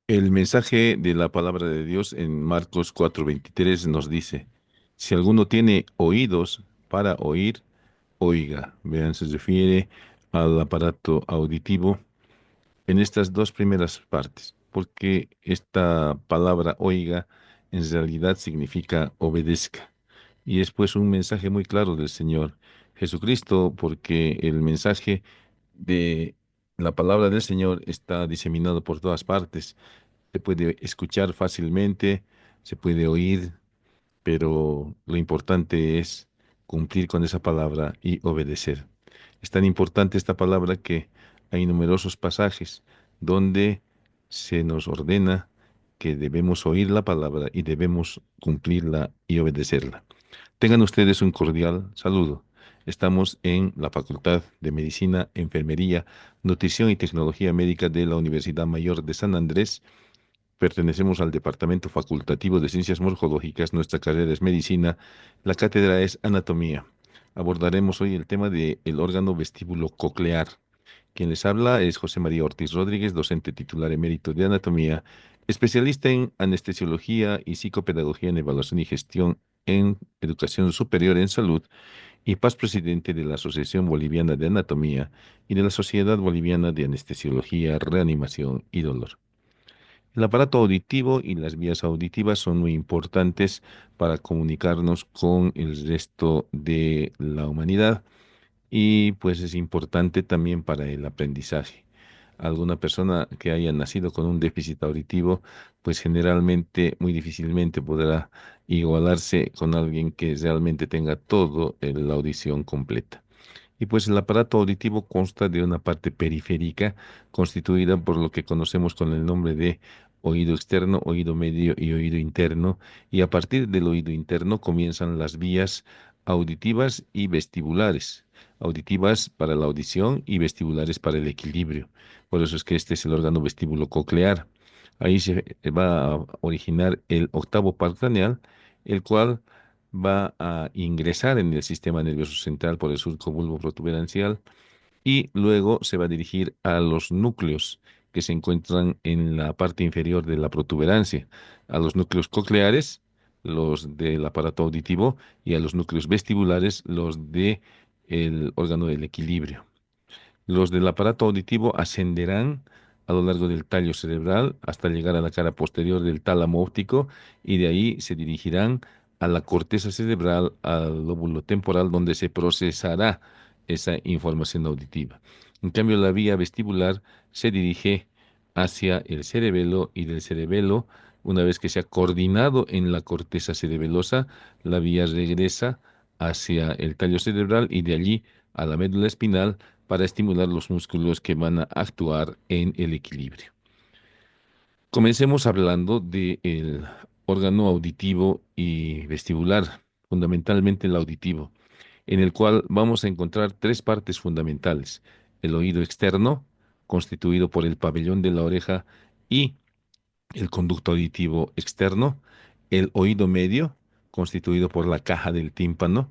El mensaje de la palabra de Dios en Marcos 4:23 nos dice, si alguno tiene oídos para oír, oiga. Vean, se refiere al aparato auditivo en estas dos primeras partes, porque esta palabra oiga en realidad significa obedezca. Y es pues un mensaje muy claro del Señor Jesucristo, porque el mensaje de la palabra del Señor está diseminado por todas partes. Se puede escuchar fácilmente, se puede oír, pero lo importante es cumplir con esa palabra y obedecer. Es tan importante esta palabra que hay numerosos pasajes donde se nos ordena que debemos oír la palabra y debemos cumplirla y obedecerla. Tengan ustedes un cordial saludo. Estamos en la Facultad de Medicina, Enfermería, Nutrición y Tecnología Médica de la Universidad Mayor de San Andrés. Pertenecemos al Departamento Facultativo de Ciencias Morfológicas. Nuestra carrera es medicina. La cátedra es anatomía. Abordaremos hoy el tema del órgano vestíbulo coclear. Quien les habla es José María Ortiz Rodríguez, docente titular emérito de anatomía, especialista en anestesiología y psicopedagogía en evaluación y gestión en educación superior en salud y paz presidente de la Asociación Boliviana de Anatomía y de la Sociedad Boliviana de Anestesiología, Reanimación y Dolor. El aparato auditivo y las vías auditivas son muy importantes para comunicarnos con el resto de la humanidad y pues es importante también para el aprendizaje. Alguna persona que haya nacido con un déficit auditivo, pues generalmente muy difícilmente podrá igualarse con alguien que realmente tenga todo la audición completa. Y pues el aparato auditivo consta de una parte periférica constituida por lo que conocemos con el nombre de oído externo, oído medio y oído interno, y a partir del oído interno comienzan las vías auditivas y vestibulares, auditivas para la audición y vestibulares para el equilibrio. Por eso es que este es el órgano vestíbulo coclear. Ahí se va a originar el octavo par craneal, el cual va a ingresar en el sistema nervioso central por el surco bulbo-protuberancial y luego se va a dirigir a los núcleos que se encuentran en la parte inferior de la protuberancia, a los núcleos cocleares, los del aparato auditivo, y a los núcleos vestibulares, los de el órgano del equilibrio. Los del aparato auditivo ascenderán a lo largo del tallo cerebral hasta llegar a la cara posterior del tálamo óptico y de ahí se dirigirán a la corteza cerebral, al lóbulo temporal, donde se procesará esa información auditiva. En cambio, la vía vestibular se dirige hacia el cerebelo y del cerebelo, una vez que se ha coordinado en la corteza cerebelosa, la vía regresa hacia el tallo cerebral y de allí a la médula espinal para estimular los músculos que van a actuar en el equilibrio. Comencemos hablando del órgano auditivo y vestibular, fundamentalmente el auditivo, en el cual vamos a encontrar tres partes fundamentales: el oído externo, constituido por el pabellón de la oreja y el conducto auditivo externo; el oído medio, constituido por la caja del tímpano;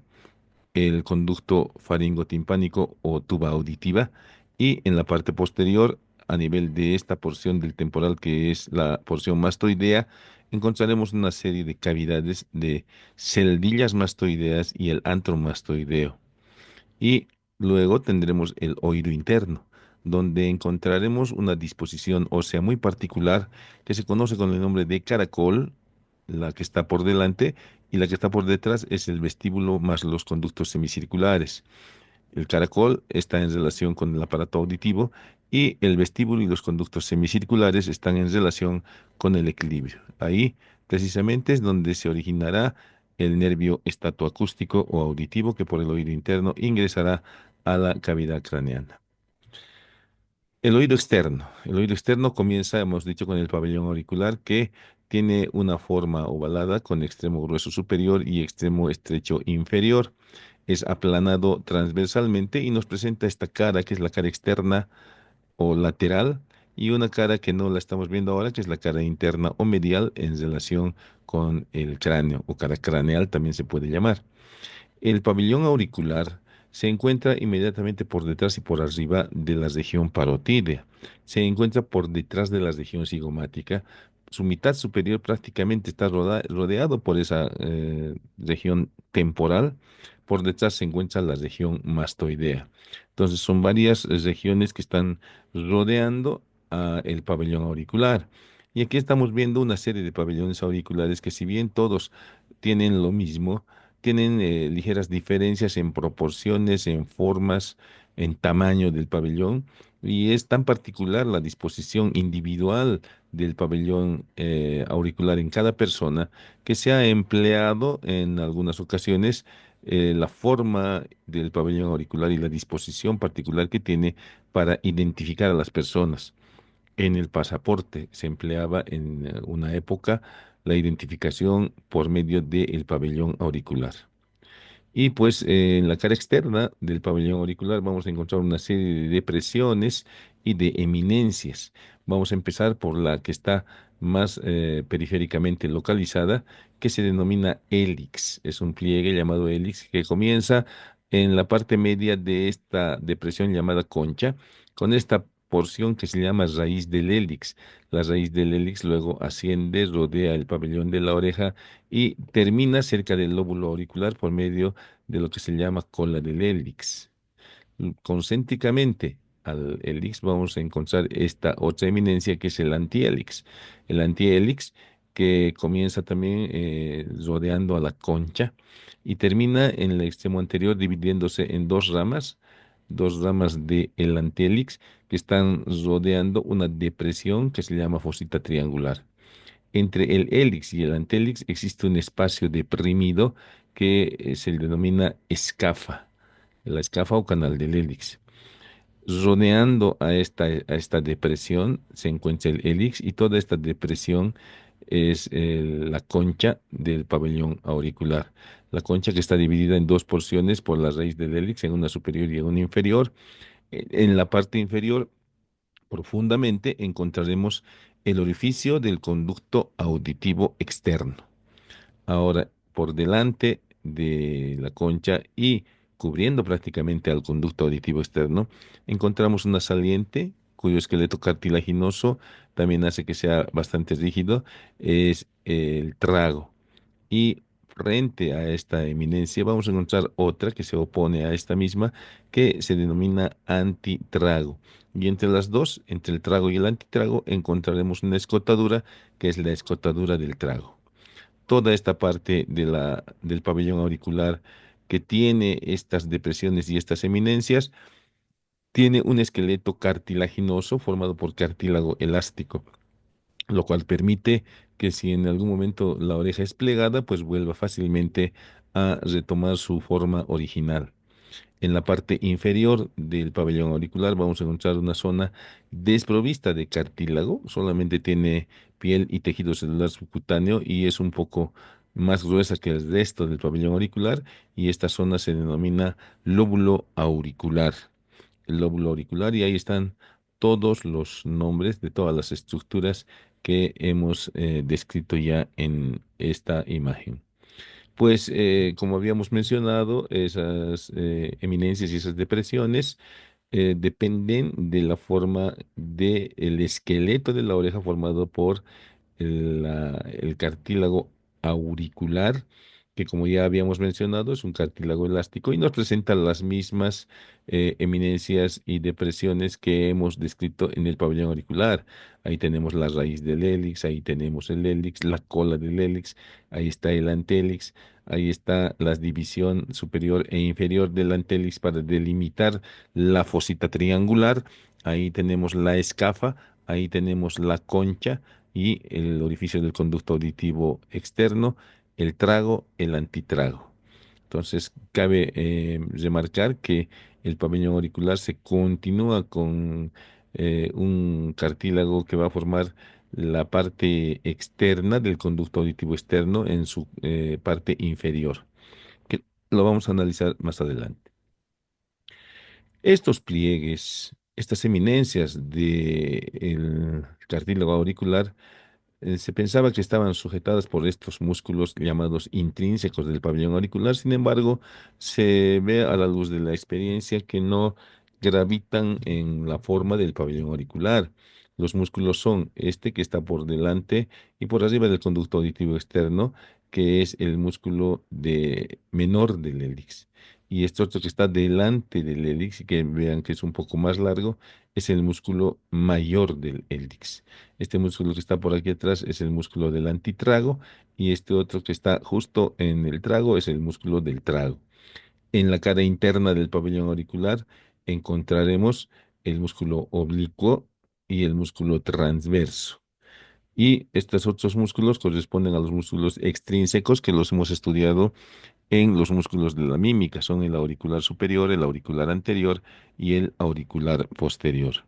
el conducto faringotimpánico o tuba auditiva, y en la parte posterior, a nivel de esta porción del temporal que es la porción mastoidea, encontraremos una serie de cavidades de celdillas mastoideas y el antro mastoideo. Y luego tendremos el oído interno, donde encontraremos una disposición ósea muy particular que se conoce con el nombre de caracol. La que está por delante y la que está por detrás es el vestíbulo más los conductos semicirculares. El caracol está en relación con el aparato auditivo y el vestíbulo y los conductos semicirculares están en relación con el equilibrio. Ahí precisamente es donde se originará el nervio estatoacústico o auditivo que por el oído interno ingresará a la cavidad craneana. El oído externo. El oído externo comienza, hemos dicho, con el pabellón auricular que tiene una forma ovalada con extremo grueso superior y extremo estrecho inferior. Es aplanado transversalmente y nos presenta esta cara que es la cara externa o lateral, y una cara que no la estamos viendo ahora, que es la cara interna o medial en relación con el cráneo, o cara craneal también se puede llamar. El pabellón auricular se encuentra inmediatamente por detrás y por arriba de la región parotídea. Se encuentra por detrás de la región cigomática. Su mitad superior prácticamente está rodeado por esa región temporal. Por detrás se encuentra la región mastoidea. Entonces son varias regiones que están rodeando a el pabellón auricular. Y aquí estamos viendo una serie de pabellones auriculares que si bien todos tienen lo mismo, tienen ligeras diferencias en proporciones, en formas, en tamaño del pabellón, y es tan particular la disposición individual del pabellón auricular en cada persona que se ha empleado en algunas ocasiones la forma del pabellón auricular y la disposición particular que tiene para identificar a las personas. En el pasaporte se empleaba en una época la identificación por medio del pabellón auricular. Y pues en la cara externa del pabellón auricular vamos a encontrar una serie de depresiones y de eminencias. Vamos a empezar por la que está más periféricamente localizada, que se denomina hélix. Es un pliegue llamado hélix que comienza en la parte media de esta depresión llamada concha, con esta porción que se llama raíz del hélix. La raíz del hélix luego asciende, rodea el pabellón de la oreja y termina cerca del lóbulo auricular por medio de lo que se llama cola del hélix. Concéntricamente al hélix vamos a encontrar esta otra eminencia que es el antihélix. El antihélix que comienza también rodeando a la concha y termina en el extremo anterior dividiéndose en dos ramas del antihélix que están rodeando una depresión que se llama fosita triangular. Entre el hélix y el antélix existe un espacio deprimido que se le denomina escafa, la escafa o canal del hélix. Rodeando a esta depresión se encuentra el hélix y toda esta depresión es la concha del pabellón auricular. La concha que está dividida en dos porciones por la raíz del hélix, en una superior y en una inferior. En la parte inferior profundamente encontraremos el orificio del conducto auditivo externo. Ahora, por delante de la concha y cubriendo prácticamente al conducto auditivo externo, encontramos una saliente cuyo esqueleto cartilaginoso también hace que sea bastante rígido, es el trago. Y frente a esta eminencia vamos a encontrar otra que se opone a esta misma, que se denomina antitrago. Y entre las dos, entre el trago y el antitrago, encontraremos una escotadura que es la escotadura del trago. Toda esta parte del pabellón auricular que tiene estas depresiones y estas eminencias, tiene un esqueleto cartilaginoso formado por cartílago elástico, lo cual permite que si en algún momento la oreja es plegada, pues vuelva fácilmente a retomar su forma original. En la parte inferior del pabellón auricular vamos a encontrar una zona desprovista de cartílago, solamente tiene piel y tejido celular subcutáneo y es un poco más gruesa que el resto del pabellón auricular, y esta zona se denomina lóbulo auricular. El lóbulo auricular, y ahí están todos los nombres de todas las estructuras que hemos descrito ya en esta imagen. Pues como habíamos mencionado, esas eminencias y esas depresiones dependen de la forma del esqueleto de la oreja formado por el cartílago auricular, que como ya habíamos mencionado es un cartílago elástico y nos presenta las mismas eminencias y depresiones que hemos descrito en el pabellón auricular. Ahí tenemos la raíz del hélix, ahí tenemos el hélix, la cola del hélix, ahí está el antélix. Ahí está la división superior e inferior del antélix para delimitar la fosita triangular. Ahí tenemos la escafa, ahí tenemos la concha y el orificio del conducto auditivo externo, el trago, el antitrago. Entonces, cabe remarcar que el pabellón auricular se continúa con un cartílago que va a formar la parte externa del conducto auditivo externo en su parte inferior, que lo vamos a analizar más adelante. Estos pliegues, estas eminencias del cartílago auricular se pensaba que estaban sujetadas por estos músculos llamados intrínsecos del pabellón auricular. Sin embargo, se ve a la luz de la experiencia que no gravitan en la forma del pabellón auricular. Los músculos son este que está por delante y por arriba del conducto auditivo externo, que es el músculo menor del hélix. Y este otro que está delante del hélix, y que vean que es un poco más largo, es el músculo mayor del hélix. Este músculo que está por aquí atrás es el músculo del antitrago y este otro que está justo en el trago es el músculo del trago. En la cara interna del pabellón auricular encontraremos el músculo oblicuo y el músculo transverso. Y estos otros músculos corresponden a los músculos extrínsecos que los hemos estudiado en los músculos de la mímica. Son el auricular superior, el auricular anterior y el auricular posterior.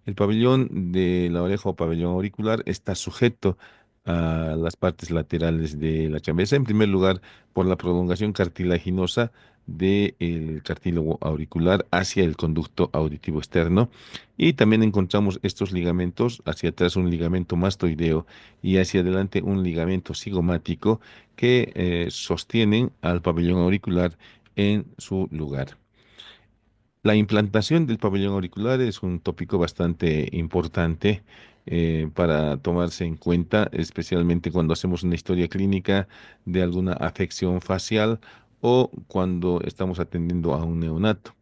El pabellón de la oreja o pabellón auricular está sujeto a las partes laterales de la cabeza, en primer lugar por la prolongación cartilaginosa del cartílago auricular hacia el conducto auditivo externo y también encontramos estos ligamentos, hacia atrás un ligamento mastoideo y hacia adelante un ligamento cigomático que sostienen al pabellón auricular en su lugar. La implantación del pabellón auricular es un tópico bastante importante para tomarse en cuenta, especialmente cuando hacemos una historia clínica de alguna afección facial o cuando estamos atendiendo a un neonato.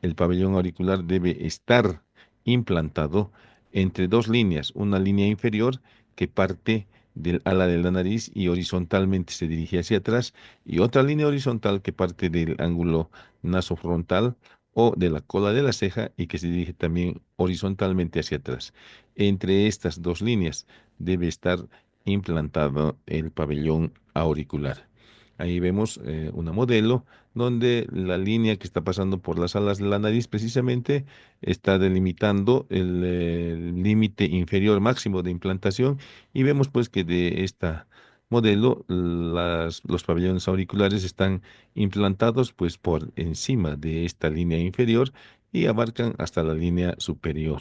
El pabellón auricular debe estar implantado entre dos líneas, una línea inferior que parte del ala de la nariz y horizontalmente se dirige hacia atrás y otra línea horizontal que parte del ángulo nasofrontal o de la cola de la ceja y que se dirige también horizontalmente hacia atrás. Entre estas dos líneas debe estar implantado el pabellón auricular. Ahí vemos una modelo donde la línea que está pasando por las alas de la nariz precisamente está delimitando el límite inferior máximo de implantación y vemos pues que de esta modelo los pabellones auriculares están implantados pues por encima de esta línea inferior y abarcan hasta la línea superior.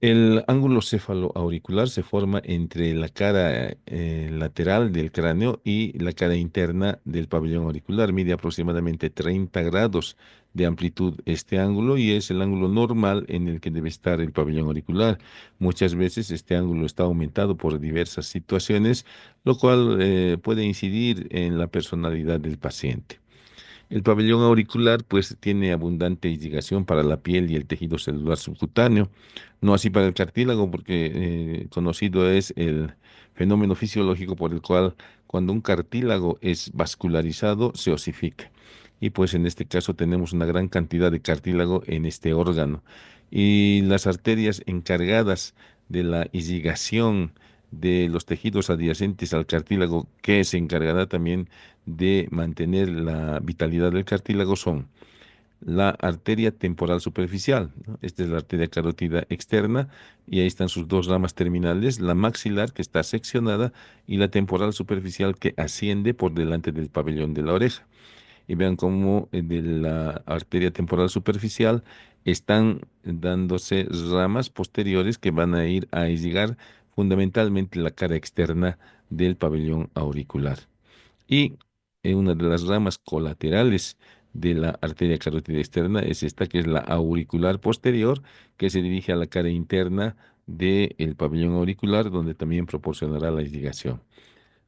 El ángulo cefaloauricular se forma entre la cara lateral del cráneo y la cara interna del pabellón auricular. Mide aproximadamente 30 grados de amplitud este ángulo y es el ángulo normal en el que debe estar el pabellón auricular. Muchas veces este ángulo está aumentado por diversas situaciones, lo cual puede incidir en la personalidad del paciente. El pabellón auricular pues tiene abundante irrigación para la piel y el tejido celular subcutáneo, no así para el cartílago porque conocido es el fenómeno fisiológico por el cual cuando un cartílago es vascularizado se osifica. Y pues en este caso tenemos una gran cantidad de cartílago en este órgano. Y las arterias encargadas de la irrigación de los tejidos adyacentes al cartílago, que se encargará también de mantener la vitalidad del cartílago son la arteria temporal superficial, ¿no? Esta es la arteria carótida externa y ahí están sus dos ramas terminales, la maxilar que está seccionada y la temporal superficial que asciende por delante del pabellón de la oreja. Y vean cómo de la arteria temporal superficial están dándose ramas posteriores que van a ir a irrigar fundamentalmente la cara externa del pabellón auricular. Y una de las ramas colaterales de la arteria carótida externa es esta, que es la auricular posterior, que se dirige a la cara interna del pabellón auricular, donde también proporcionará la irrigación.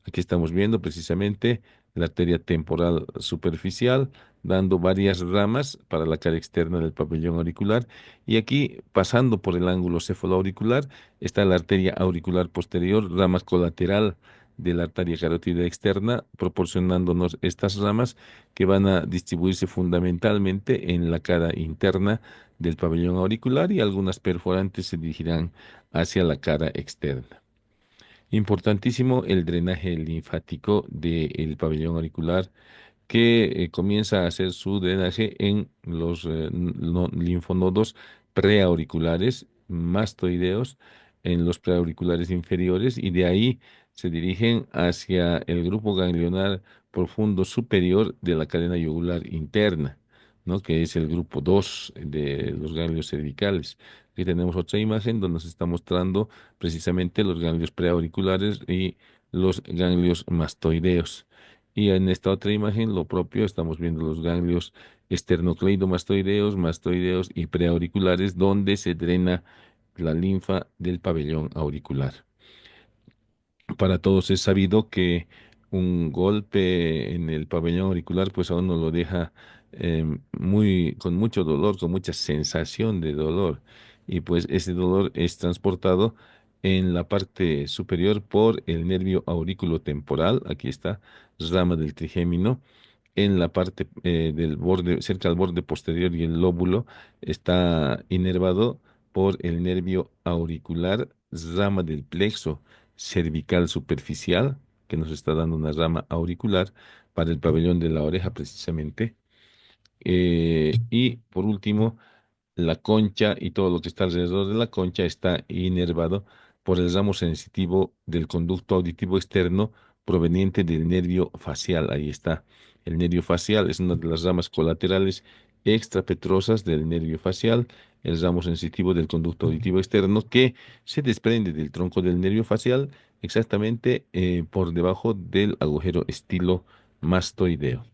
Aquí estamos viendo precisamente la arteria temporal superficial, dando varias ramas para la cara externa del pabellón auricular. Y aquí, pasando por el ángulo cefaloauricular, está la arteria auricular posterior, rama colateral de la arteria carótida externa, proporcionándonos estas ramas que van a distribuirse fundamentalmente en la cara interna del pabellón auricular y algunas perforantes se dirigirán hacia la cara externa. Importantísimo el drenaje linfático del pabellón auricular que comienza a hacer su drenaje en los linfonodos preauriculares, mastoideos, en los preauriculares inferiores y de ahí se dirigen hacia el grupo ganglionar profundo superior de la cadena yugular interna, ¿no? Que es el grupo 2 de los ganglios cervicales. Aquí tenemos otra imagen donde nos está mostrando precisamente los ganglios preauriculares y los ganglios mastoideos. Y en esta otra imagen, lo propio, estamos viendo los ganglios esternocleidomastoideos, mastoideos y preauriculares, donde se drena la linfa del pabellón auricular. Para todos es sabido que un golpe en el pabellón auricular pues a uno lo deja con mucho dolor, con mucha sensación de dolor. Y pues ese dolor es transportado en la parte superior por el nervio auriculotemporal, aquí está, rama del trigémino. En la parte del borde, cerca al borde posterior y el lóbulo, está inervado por el nervio auricular, rama del plexo cervical superficial, que nos está dando una rama auricular para el pabellón de la oreja precisamente. Y por último, la concha y todo lo que está alrededor de la concha está inervado por el ramo sensitivo del conducto auditivo externo proveniente del nervio facial. Ahí está. El nervio facial es una de las ramas colaterales extrapetrosas del nervio facial, el ramo sensitivo del conducto auditivo externo que se desprende del tronco del nervio facial exactamente por debajo del agujero estilo mastoideo.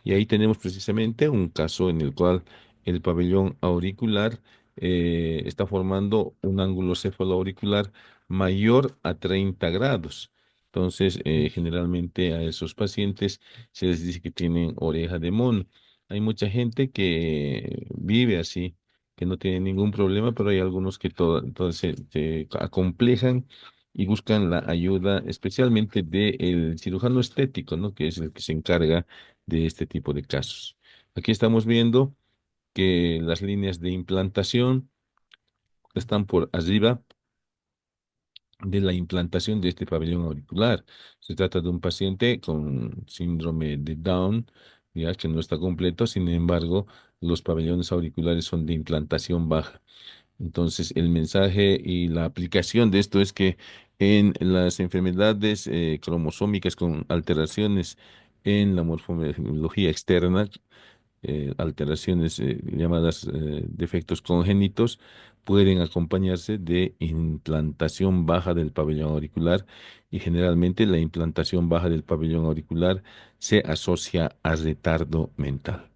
Y ahí tenemos precisamente un caso en el cual el pabellón auricular está formando un ángulo cefaloauricular mayor a 30 grados. Entonces, generalmente a esos pacientes se les dice que tienen oreja de mono. Hay mucha gente que vive así, que no tiene ningún problema, pero hay algunos que todo se acomplejan y buscan la ayuda especialmente del cirujano estético, ¿no? Que es el que se encarga de este tipo de casos. Aquí estamos viendo que las líneas de implantación están por arriba de la implantación de este pabellón auricular. Se trata de un paciente con síndrome de Down, ya que no está completo, sin embargo, los pabellones auriculares son de implantación baja. Entonces, el mensaje y la aplicación de esto es que en las enfermedades cromosómicas con alteraciones en la morfología externa, alteraciones llamadas defectos congénitos, pueden acompañarse de implantación baja del pabellón auricular y generalmente la implantación baja del pabellón auricular se asocia a retardo mental.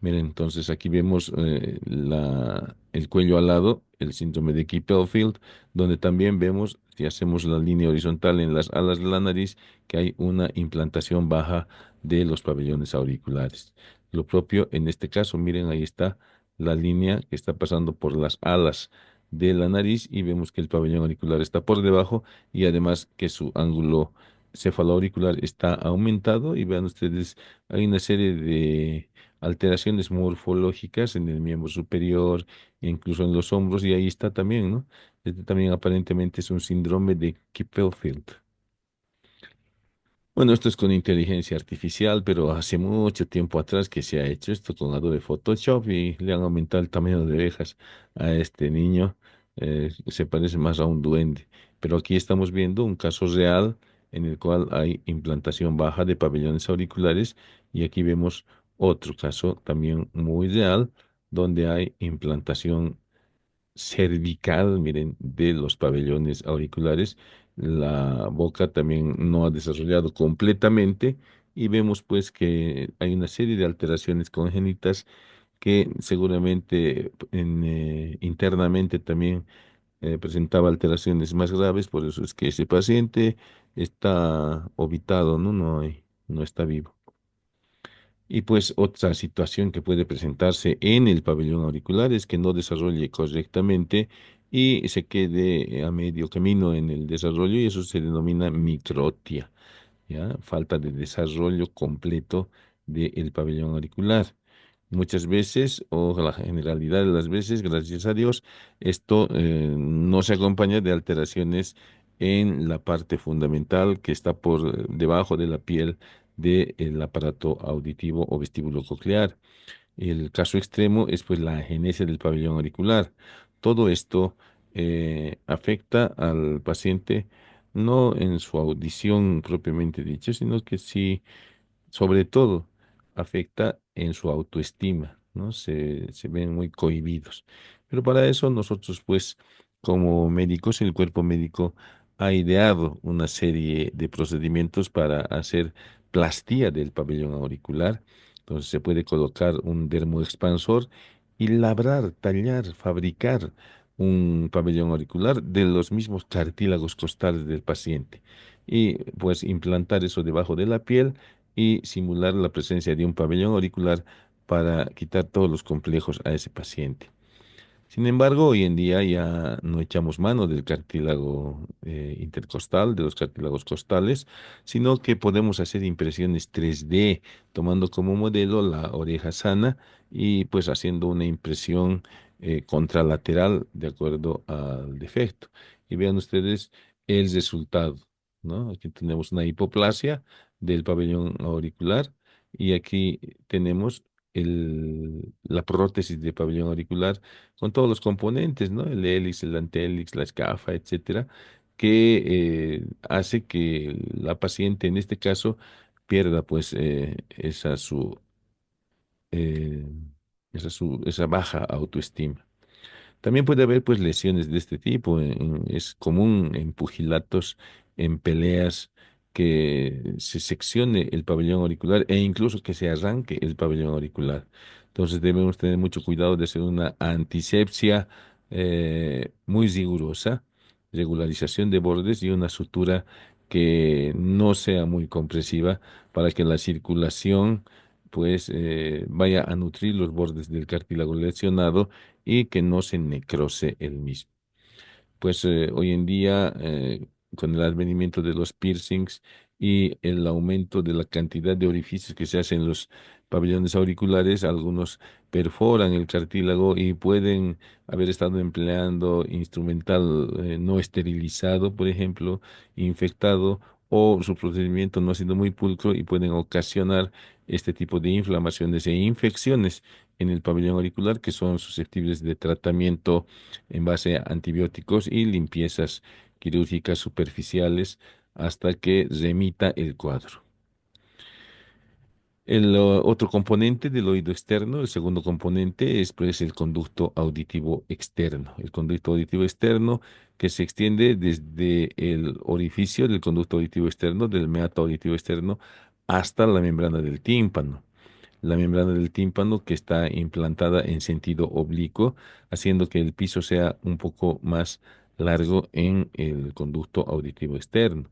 Miren, entonces aquí vemos el cuello alado, el síndrome de Klippel-Feil, donde también vemos, si hacemos la línea horizontal en las alas de la nariz, que hay una implantación baja de los pabellones auriculares. Lo propio en este caso, miren, ahí está la línea que está pasando por las alas de la nariz y vemos que el pabellón auricular está por debajo y además que su ángulo cefaloauricular está aumentado y vean ustedes, hay una serie de alteraciones morfológicas en el miembro superior, incluso en los hombros, y ahí está también, ¿no? Este también aparentemente es un síndrome de Klippel-Feil. Bueno, esto es con inteligencia artificial, pero hace mucho tiempo atrás que se ha hecho esto con Adobe Photoshop y le han aumentado el tamaño de orejas a este niño. Se parece más a un duende. Pero aquí estamos viendo un caso real en el cual hay implantación baja de pabellones auriculares y aquí vemos otro caso también muy real donde hay implantación cervical, miren, de los pabellones auriculares. La boca también no ha desarrollado completamente y vemos pues que hay una serie de alteraciones congénitas que seguramente internamente también presentaba alteraciones más graves, por eso es que ese paciente está obitado, ¿no? No está vivo. Y pues otra situación que puede presentarse en el pabellón auricular es que no desarrolle correctamente y se quede a medio camino en el desarrollo y eso se denomina microtia, ¿ya? Falta de desarrollo completo del pabellón auricular. Muchas veces, o la generalidad de las veces, gracias a Dios, esto no se acompaña de alteraciones en la parte fundamental que está por debajo de la piel del aparato auditivo o vestíbulo coclear. El caso extremo es pues la agenesia del pabellón auricular. Todo esto afecta al paciente no en su audición propiamente dicha, sino que sí, sobre todo, afecta en su autoestima, ¿no? Se ven muy cohibidos. Pero para eso nosotros, pues, como médicos, el cuerpo médico ha ideado una serie de procedimientos para hacer plastía del pabellón auricular. Entonces se puede colocar un dermoexpansor y labrar, tallar, fabricar un pabellón auricular de los mismos cartílagos costales del paciente. Y pues implantar eso debajo de la piel y simular la presencia de un pabellón auricular para quitar todos los complejos a ese paciente. Sin embargo, hoy en día ya no echamos mano del cartílago intercostal, de los cartílagos costales, sino que podemos hacer impresiones 3D, tomando como modelo la oreja sana y pues haciendo una impresión contralateral de acuerdo al defecto. Y vean ustedes el resultado, ¿no? Aquí tenemos una hipoplasia del pabellón auricular y aquí tenemos la prótesis de pabellón auricular con todos los componentes, ¿no? El hélice, el antélix, la escafa, etcétera, que hace que la paciente en este caso pierda pues eh, esa baja autoestima. También puede haber pues lesiones de este tipo. Es común en pugilatos, en peleas, que se seccione el pabellón auricular e incluso que se arranque el pabellón auricular. Entonces debemos tener mucho cuidado de hacer una antisepsia muy rigurosa, regularización de bordes y una sutura que no sea muy compresiva para que la circulación pues vaya a nutrir los bordes del cartílago lesionado y que no se necrose el mismo. Pues hoy en día, con el advenimiento de los piercings y el aumento de la cantidad de orificios que se hacen en los pabellones auriculares, algunos perforan el cartílago y pueden haber estado empleando instrumental no esterilizado, por ejemplo, infectado, o su procedimiento no ha sido muy pulcro y pueden ocasionar este tipo de inflamaciones e infecciones en el pabellón auricular que son susceptibles de tratamiento en base a antibióticos y limpiezas quirúrgicas superficiales hasta que remita el cuadro. El otro componente del oído externo, el segundo componente, es pues el conducto auditivo externo. El conducto auditivo externo que se extiende desde el orificio del conducto auditivo externo, del meato auditivo externo, hasta la membrana del tímpano. La membrana del tímpano que está implantada en sentido oblicuo, haciendo que el piso sea un poco más largo en el conducto auditivo externo.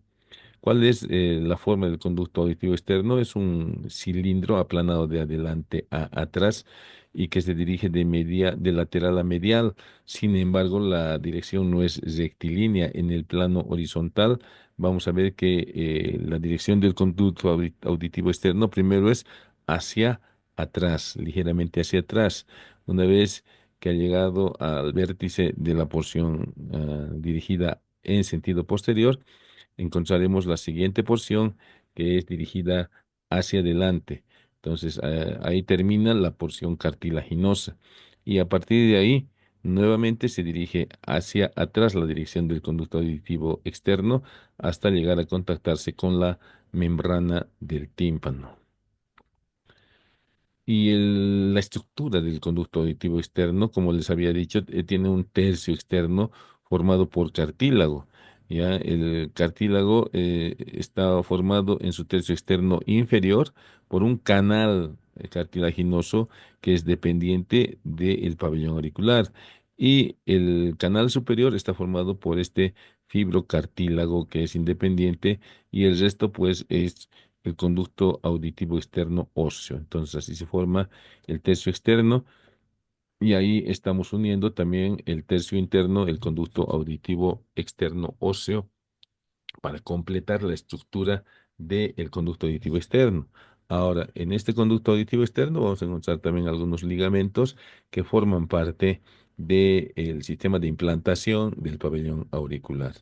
¿Cuál es la forma del conducto auditivo externo? Es un cilindro aplanado de adelante a atrás y que se dirige de lateral a medial. Sin embargo, la dirección no es rectilínea. En el plano horizontal, vamos a ver que la dirección del conducto auditivo externo primero es hacia atrás, ligeramente hacia atrás. Una vez que ha llegado al vértice de la porción dirigida en sentido posterior, encontraremos la siguiente porción que es dirigida hacia adelante. Entonces, ahí termina la porción cartilaginosa. Y a partir de ahí, nuevamente se dirige hacia atrás la dirección del conducto auditivo externo hasta llegar a contactarse con la membrana del tímpano. Y la estructura del conducto auditivo externo, como les había dicho, tiene un tercio externo formado por cartílago. Ya el cartílago está formado en su tercio externo inferior por un canal cartilaginoso que es dependiente del pabellón auricular. Y el canal superior está formado por este fibrocartílago que es independiente y el resto pues es el conducto auditivo externo óseo. Entonces así se forma el tercio externo y ahí estamos uniendo también el tercio interno, el conducto auditivo externo óseo, para completar la estructura del conducto auditivo externo. Ahora, en este conducto auditivo externo vamos a encontrar también algunos ligamentos que forman parte del sistema de implantación del pabellón auricular.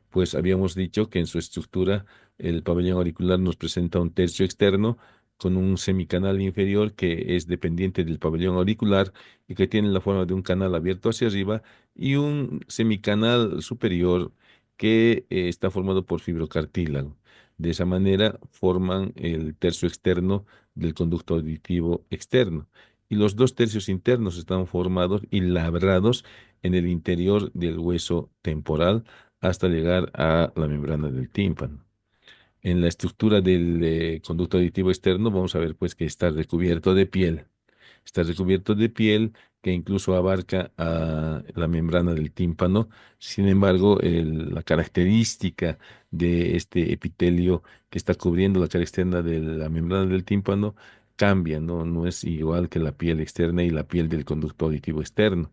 Pues habíamos dicho que en su estructura el pabellón auricular nos presenta un tercio externo con un semicanal inferior que es dependiente del pabellón auricular y que tiene la forma de un canal abierto hacia arriba y un semicanal superior que está formado por fibrocartílago. De esa manera forman el tercio externo del conducto auditivo externo. y los dos tercios internos están formados y labrados en el interior del hueso temporal hasta llegar a la membrana del tímpano. En la estructura del conducto auditivo externo vamos a ver pues que está recubierto de piel. Está recubierto de piel que incluso abarca a la membrana del tímpano. Sin embargo, la característica de este epitelio que está cubriendo la cara externa de la membrana del tímpano cambia, ¿no? No es igual que la piel externa y la piel del conducto auditivo externo.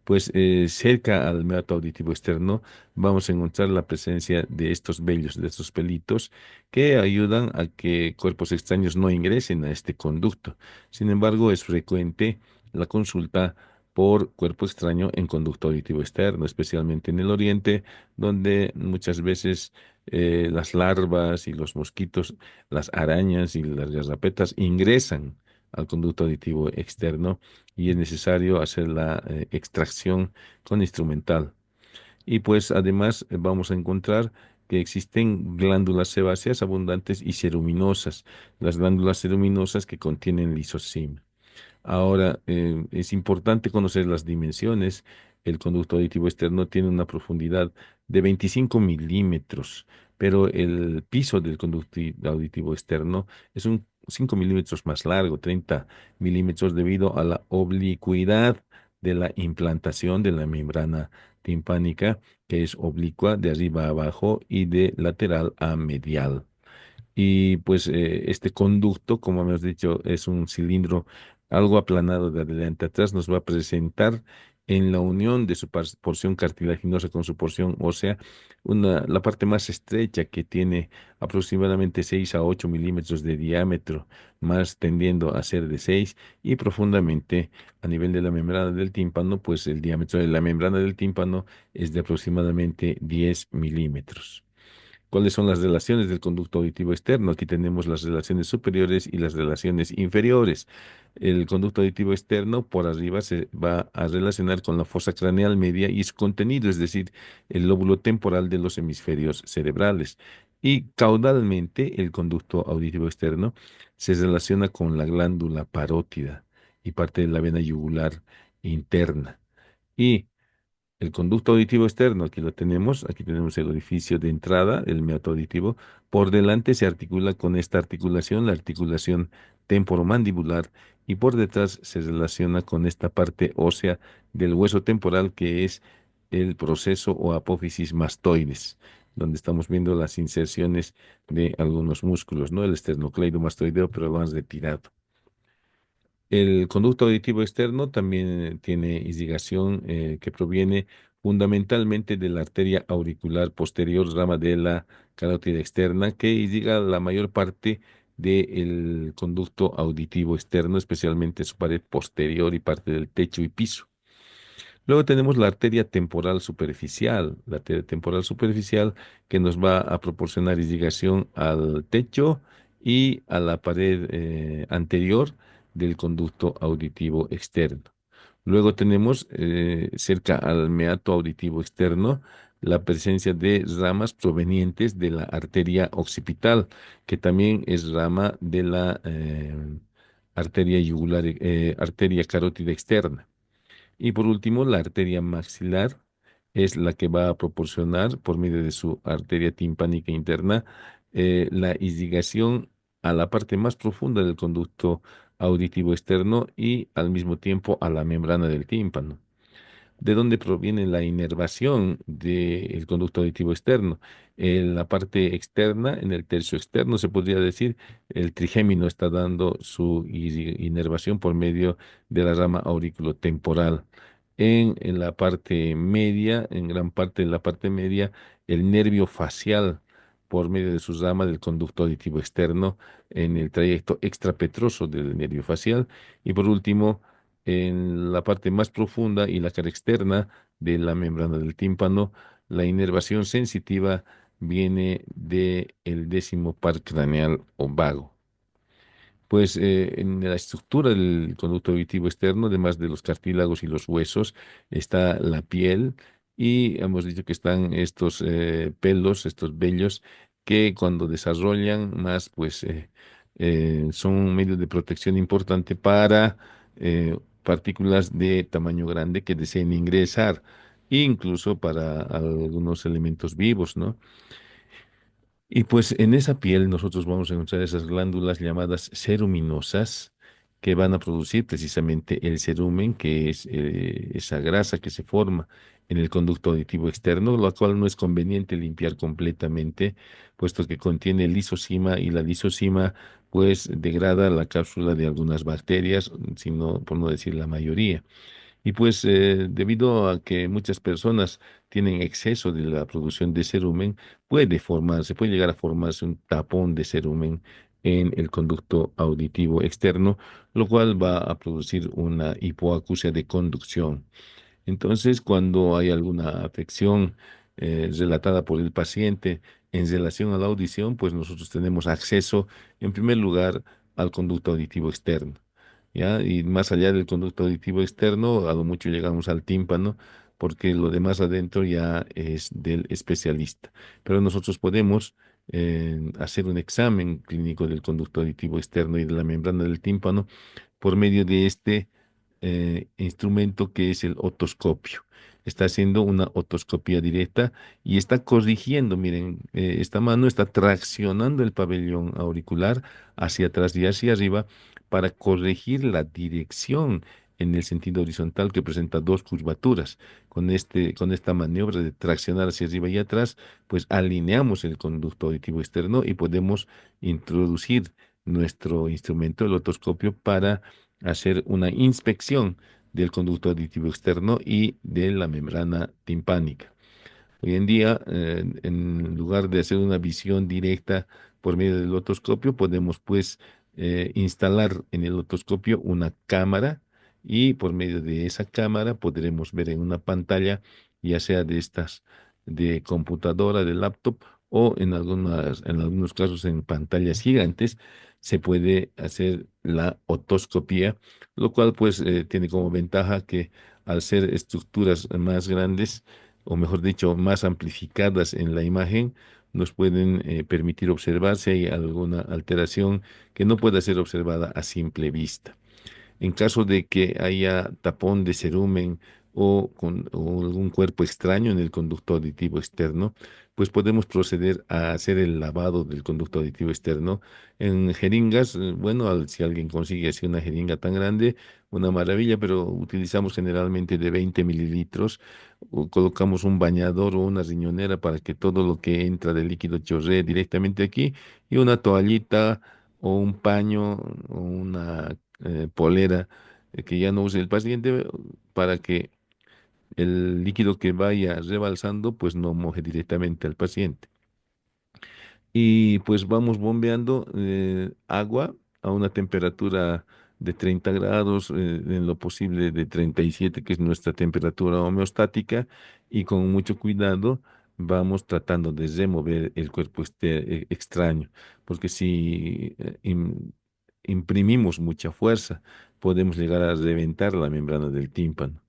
Pues cerca al meato auditivo externo vamos a encontrar la presencia de estos vellos, de estos pelitos, que ayudan a que cuerpos extraños no ingresen a este conducto. Sin embargo, es frecuente la consulta por cuerpo extraño en conducto auditivo externo, especialmente en el oriente, donde muchas veces las larvas y los mosquitos, las arañas y las garrapetas ingresan al conducto auditivo externo y es necesario hacer la extracción con instrumental. Y pues además vamos a encontrar que existen glándulas sebáceas abundantes y ceruminosas, las glándulas ceruminosas que contienen lisocima. Ahora, es importante conocer las dimensiones. El conducto auditivo externo tiene una profundidad de 25 milímetros, pero el piso del conducto auditivo externo es un 5 milímetros más largo, 30 milímetros, debido a la oblicuidad de la implantación de la membrana timpánica, que es oblicua de arriba a abajo y de lateral a medial. Y pues este conducto, como hemos dicho, es un cilindro algo aplanado de adelante a atrás, nos va a presentar en la unión de su porción cartilaginosa con su porción ósea, la parte más estrecha que tiene aproximadamente 6 a 8 milímetros de diámetro, más tendiendo a ser de 6, y profundamente a nivel de la membrana del tímpano, pues el diámetro de la membrana del tímpano es de aproximadamente 10 milímetros. ¿Cuáles son las relaciones del conducto auditivo externo? Aquí tenemos las relaciones superiores y las relaciones inferiores. El conducto auditivo externo por arriba se va a relacionar con la fosa craneal media y su contenido, es decir, el lóbulo temporal de los hemisferios cerebrales. Y caudalmente, el conducto auditivo externo se relaciona con la glándula parótida y parte de la vena yugular interna. Y el conducto auditivo externo, aquí tenemos el orificio de entrada, el meato auditivo. Por delante se articula con esta articulación, la articulación temporomandibular, y por detrás se relaciona con esta parte ósea del hueso temporal, que es el proceso o apófisis mastoides, donde estamos viendo las inserciones de algunos músculos, ¿no? El esternocleidomastoideo, pero lo han retirado. El conducto auditivo externo también tiene irrigación que proviene fundamentalmente de la arteria auricular posterior, rama de la carótida externa, que irriga la mayor parte del conducto auditivo externo, especialmente su pared posterior y parte del techo y piso. Luego tenemos la arteria temporal superficial que nos va a proporcionar irrigación al techo y a la pared anterior del conducto auditivo externo. Luego tenemos cerca al meato auditivo externo la presencia de ramas provenientes de la arteria occipital, que también es rama de la arteria yugular, arteria carótida externa. Y por último, la arteria maxilar es la que va a proporcionar, por medio de su arteria timpánica interna, la irrigación a la parte más profunda del conducto auditivo externo y al mismo tiempo a la membrana del tímpano. ¿De dónde proviene la inervación del conducto auditivo externo? En la parte externa, en el tercio externo, se podría decir, el trigémino está dando su inervación por medio de la rama auriculotemporal. En la parte media, en gran parte de la parte media, el nervio facial por medio de su rama del conducto auditivo externo en el trayecto extrapetroso del nervio facial. Y por último, en la parte más profunda y la cara externa de la membrana del tímpano, la inervación sensitiva viene del décimo par craneal o vago. Pues en la estructura del conducto auditivo externo, además de los cartílagos y los huesos, está la piel, y hemos dicho que están estos pelos, estos vellos, que cuando desarrollan más, pues son un medio de protección importante para partículas de tamaño grande que deseen ingresar, incluso para algunos elementos vivos, ¿no? Y pues en esa piel nosotros vamos a encontrar esas glándulas llamadas ceruminosas que van a producir precisamente el cerumen, que es esa grasa que se forma en el conducto auditivo externo, lo cual no es conveniente limpiar completamente, puesto que contiene lisocima y la lisocima pues degrada la cápsula de algunas bacterias, sino por no decir la mayoría. Y pues debido a que muchas personas tienen exceso de la producción de cerumen, puede llegar a formarse un tapón de cerumen en el conducto auditivo externo, lo cual va a producir una hipoacusia de conducción. Entonces, cuando hay alguna afección relatada por el paciente en relación a la audición, pues nosotros tenemos acceso, en primer lugar, al conducto auditivo externo. ¿Ya? Y más allá del conducto auditivo externo, a lo mucho llegamos al tímpano, porque lo demás adentro ya es del especialista. Pero nosotros podemos hacer un examen clínico del conducto auditivo externo y de la membrana del tímpano por medio de este instrumento que es el otoscopio. Está haciendo una otoscopía directa y está corrigiendo, miren, esta mano está traccionando el pabellón auricular hacia atrás y hacia arriba para corregir la dirección en el sentido horizontal que presenta dos curvaturas. Con esta maniobra de traccionar hacia arriba y atrás, pues alineamos el conducto auditivo externo y podemos introducir nuestro instrumento, el otoscopio, para hacer una inspección del conducto auditivo externo y de la membrana timpánica. Hoy en día, en lugar de hacer una visión directa por medio del otoscopio, podemos pues instalar en el otoscopio una cámara y por medio de esa cámara podremos ver en una pantalla, ya sea de estas de computadora, de laptop o en algunos casos en pantallas gigantes, se puede hacer la otoscopía, lo cual pues tiene como ventaja que al ser estructuras más grandes, o mejor dicho, más amplificadas en la imagen, nos pueden permitir observar si hay alguna alteración que no pueda ser observada a simple vista. En caso de que haya tapón de cerumen o algún cuerpo extraño en el conducto auditivo externo, pues podemos proceder a hacer el lavado del conducto auditivo externo en jeringas. Bueno, si alguien consigue así una jeringa tan grande, una maravilla, pero utilizamos generalmente de 20 mililitros. Colocamos un bañador o una riñonera para que todo lo que entra de líquido chorree directamente aquí y una toallita o un paño o una polera que ya no use el paciente para que el líquido que vaya rebalsando pues no moje directamente al paciente. Y pues vamos bombeando agua a una temperatura de 30 grados, en lo posible de 37, que es nuestra temperatura homeostática, y con mucho cuidado vamos tratando de remover el cuerpo extraño, porque si imprimimos mucha fuerza, podemos llegar a reventar la membrana del tímpano.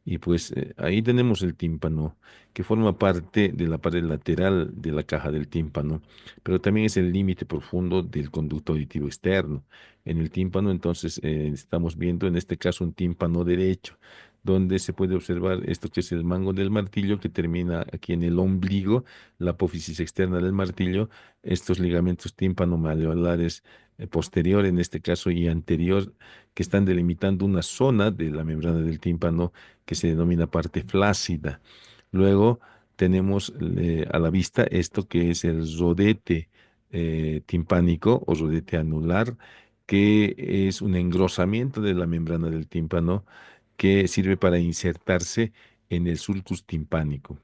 Y pues ahí tenemos el tímpano, que forma parte de la pared lateral de la caja del tímpano, pero también es el límite profundo del conducto auditivo externo. En el tímpano, entonces, estamos viendo en este caso un tímpano derecho, donde se puede observar esto que es el mango del martillo, que termina aquí en el ombligo, la apófisis externa del martillo, estos ligamentos tímpano-malleolares posterior en este caso y anterior, que están delimitando una zona de la membrana del tímpano que se denomina parte flácida. Luego, tenemos a la vista esto que es el rodete timpánico o rodete anular, que es un engrosamiento de la membrana del tímpano que sirve para insertarse en el sulcus timpánico.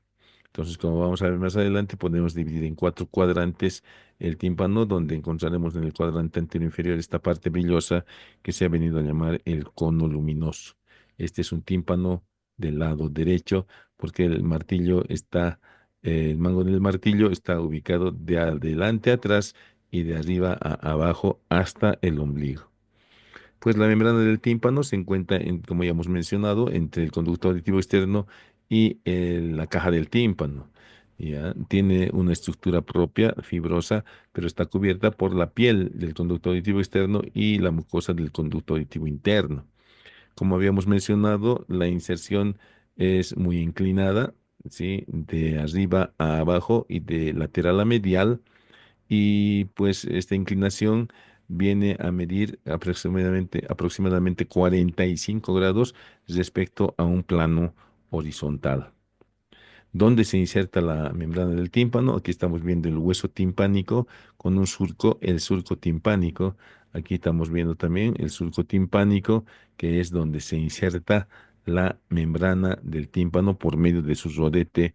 Entonces, como vamos a ver más adelante, podemos dividir en cuatro cuadrantes el tímpano, donde encontraremos en el cuadrante anterior inferior esta parte brillosa que se ha venido a llamar el cono luminoso. Este es un tímpano del lado derecho, porque el mango del martillo está ubicado de adelante a atrás y de arriba a abajo hasta el ombligo. Pues la membrana del tímpano se encuentra, como ya hemos mencionado, entre el conducto auditivo externo y la caja del tímpano. ¿Ya? Tiene una estructura propia, fibrosa, pero está cubierta por la piel del conducto auditivo externo y la mucosa del conducto auditivo interno. Como habíamos mencionado, la inserción es muy inclinada, ¿sí? De arriba a abajo y de lateral a medial. Y pues esta inclinación viene a medir aproximadamente 45 grados respecto a un plano horizontal. ¿Dónde se inserta la membrana del tímpano? Aquí estamos viendo el hueso timpánico con un surco, el surco timpánico. Aquí estamos viendo también el surco timpánico, que es donde se inserta la membrana del tímpano por medio de su rodete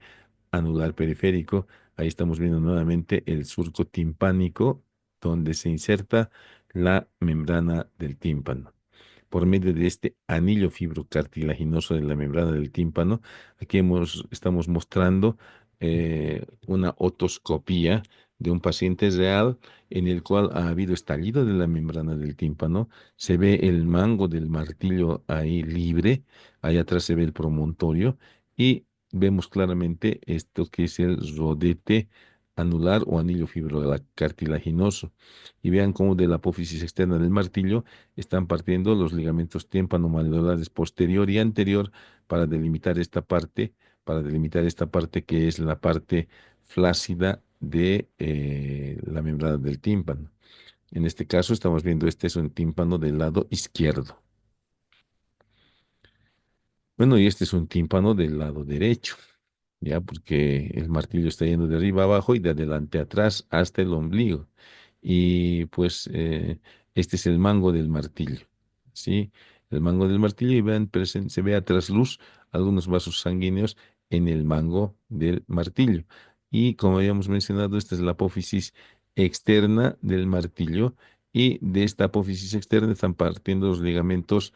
anular periférico. Ahí estamos viendo nuevamente el surco timpánico, donde se inserta la membrana del tímpano por medio de este anillo fibrocartilaginoso de la membrana del tímpano. Aquí estamos mostrando una otoscopía de un paciente real en el cual ha habido estallido de la membrana del tímpano. Se ve el mango del martillo ahí libre, ahí atrás se ve el promontorio y vemos claramente esto que es el rodete anular o anillo fibrocartilaginoso. Y vean cómo de la apófisis externa del martillo están partiendo los ligamentos tímpano-malleolares posterior y anterior para delimitar esta parte que es la parte flácida de la membrana del tímpano. En este caso estamos viendo este es un tímpano del lado izquierdo. Bueno, y este es un tímpano del lado derecho, ya, porque el martillo está yendo de arriba a abajo y de adelante a atrás hasta el ombligo. Y pues este es el mango del martillo, ¿sí? El mango del martillo y vean, se ve a trasluz algunos vasos sanguíneos en el mango del martillo. Y como habíamos mencionado, esta es la apófisis externa del martillo y de esta apófisis externa están partiendo los ligamentos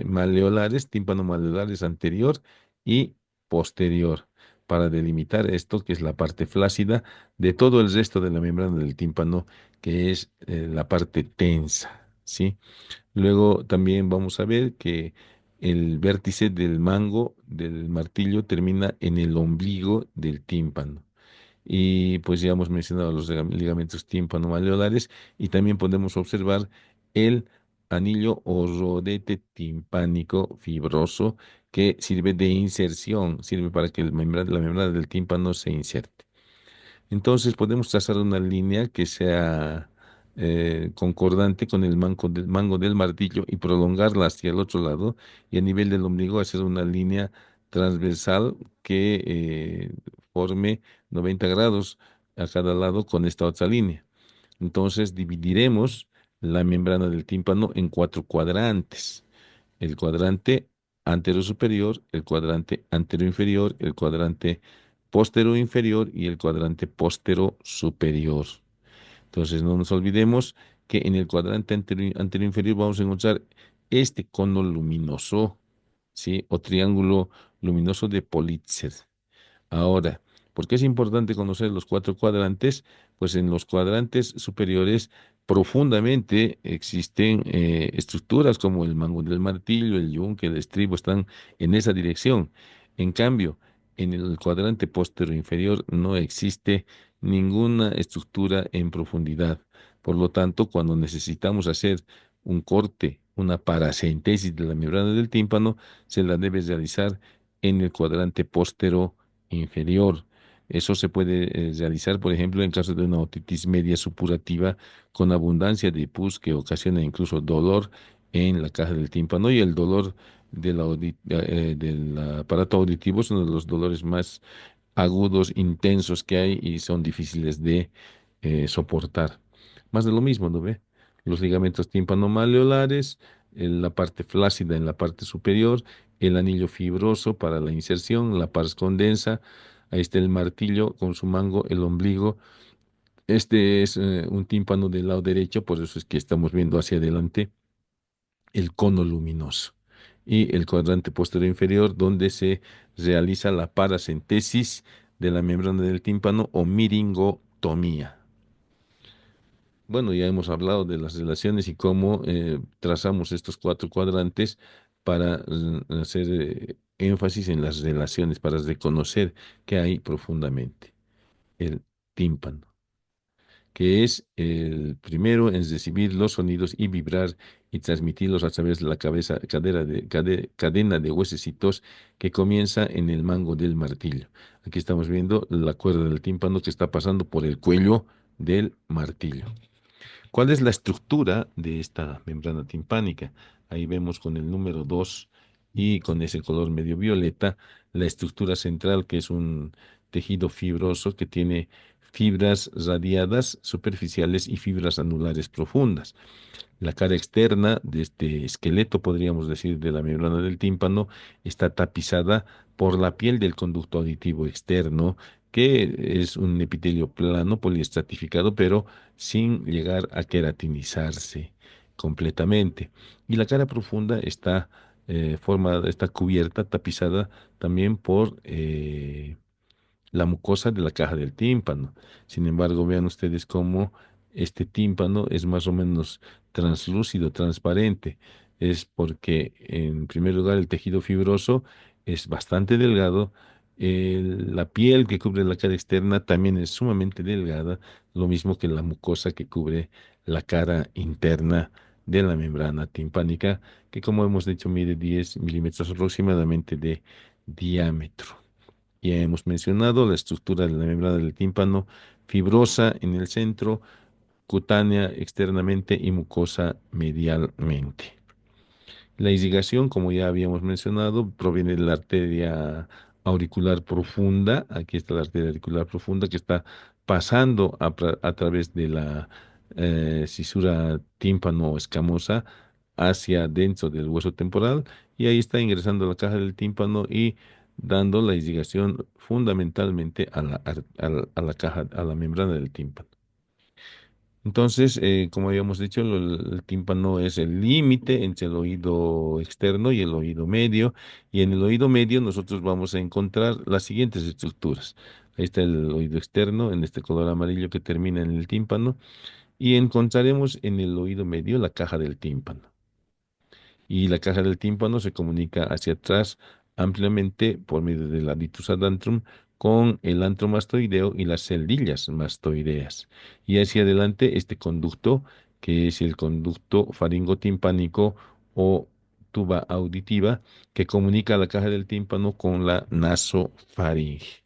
maleolares, tímpano maleolares anterior y posterior para delimitar esto, que es la parte flácida de todo el resto de la membrana del tímpano, que es la parte tensa, ¿sí? Luego también vamos a ver que el vértice del mango del martillo termina en el ombligo del tímpano. Y pues ya hemos mencionado los ligamentos tímpano-maleolares y también podemos observar el anillo o rodete timpánico fibroso que sirve de inserción, sirve para que la membrana del tímpano se inserte. Entonces podemos trazar una línea que sea concordante con el mango del martillo y prolongarla hacia el otro lado y a nivel del ombligo hacer una línea transversal que forme 90 grados a cada lado con esta otra línea. Entonces dividiremos la membrana del tímpano en cuatro cuadrantes. El cuadrante antero superior, el cuadrante antero inferior, el cuadrante póstero inferior y el cuadrante póstero superior. Entonces no nos olvidemos que en el cuadrante antero inferior vamos a encontrar este cono luminoso, ¿sí? O triángulo luminoso de Politzer. Ahora, ¿por qué es importante conocer los cuatro cuadrantes? Pues en los cuadrantes superiores profundamente existen estructuras como el mango del martillo, el yunque, el estribo, están en esa dirección. En cambio, en el cuadrante posterior inferior no existe ninguna estructura en profundidad. Por lo tanto, cuando necesitamos hacer un corte, una paracentesis de la membrana del tímpano, se la debe realizar en el cuadrante posterior inferior. Eso se puede realizar, por ejemplo, en caso de una otitis media supurativa con abundancia de pus que ocasiona incluso dolor en la caja del tímpano y el dolor del aparato auditivo es uno de los dolores más agudos, intensos que hay y son difíciles de soportar. Más de lo mismo, ¿no ve? Los ligamentos tímpano-maleolares, la parte flácida en la parte superior, el anillo fibroso para la inserción, la pars condensa, ahí está el martillo con su mango, el ombligo. Este es un tímpano del lado derecho, por eso es que estamos viendo hacia adelante el cono luminoso. Y el cuadrante posterior inferior, donde se realiza la paracentesis de la membrana del tímpano o miringotomía. Bueno, ya hemos hablado de las relaciones y cómo trazamos estos cuatro cuadrantes para hacer énfasis en las relaciones, para reconocer qué hay profundamente. El tímpano, que es el primero en recibir los sonidos y vibrar y transmitirlos a través de la cabeza, cadena de huesecitos que comienza en el mango del martillo. Aquí estamos viendo la cuerda del tímpano que está pasando por el cuello del martillo. ¿Cuál es la estructura de esta membrana timpánica? Ahí vemos con el número 2 y con ese color medio violeta la estructura central, que es un tejido fibroso que tiene fibras radiadas superficiales y fibras anulares profundas. La cara externa de este esqueleto, podríamos decir, de la membrana del tímpano, está tapizada por la piel del conducto auditivo externo, que es un epitelio plano poliestratificado, pero sin llegar a queratinizarse completamente. Y la cara profunda está formada, está cubierta, tapizada también por la mucosa de la caja del tímpano. Sin embargo, vean ustedes cómo este tímpano es más o menos translúcido, transparente. Es porque, en primer lugar, el tejido fibroso es bastante delgado. La piel que cubre la cara externa también es sumamente delgada, lo mismo que la mucosa que cubre la cara interna de la membrana timpánica, que como hemos dicho mide 10 milímetros aproximadamente de diámetro. Ya hemos mencionado la estructura de la membrana del tímpano, fibrosa en el centro, cutánea externamente y mucosa medialmente. La irrigación, como ya habíamos mencionado, proviene de la arteria auricular profunda. Aquí está la arteria auricular profunda que está pasando a través de la cisura tímpano escamosa hacia dentro del hueso temporal y ahí está ingresando a la caja del tímpano y dando la irrigación fundamentalmente a la caja, a la membrana del tímpano. Entonces, como habíamos dicho, el tímpano es el límite entre el oído externo y el oído medio, y en el oído medio nosotros vamos a encontrar las siguientes estructuras. Ahí está el oído externo, en este color amarillo que termina en el tímpano, y encontraremos en el oído medio la caja del tímpano y la caja del tímpano se comunica hacia atrás ampliamente por medio del adictus ad antrum con el antro mastoideo y las celdillas mastoideas. Y hacia adelante este conducto, que es el conducto faringotimpánico o tuba auditiva, que comunica la caja del tímpano con la nasofaringe.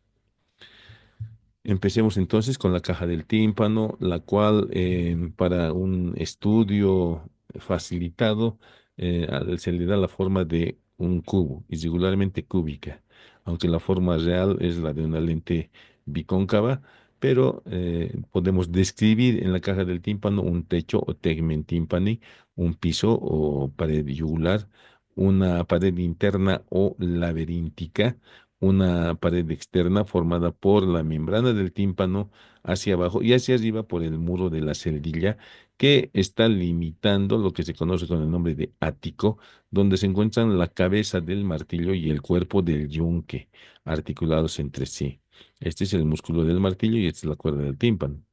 Empecemos entonces con la caja del tímpano, la cual para un estudio facilitado se le da la forma de un cubo, irregularmente cúbica, aunque la forma real es la de una lente bicóncava, pero podemos describir en la caja del tímpano un techo o tegmen timpani, un piso o pared yugular, una pared interna o laberíntica, una pared externa formada por la membrana del tímpano hacia abajo y hacia arriba por el muro de la celdilla que está limitando lo que se conoce con el nombre de ático, donde se encuentran la cabeza del martillo y el cuerpo del yunque articulados entre sí. Este es el músculo del martillo y esta es la cuerda del tímpano.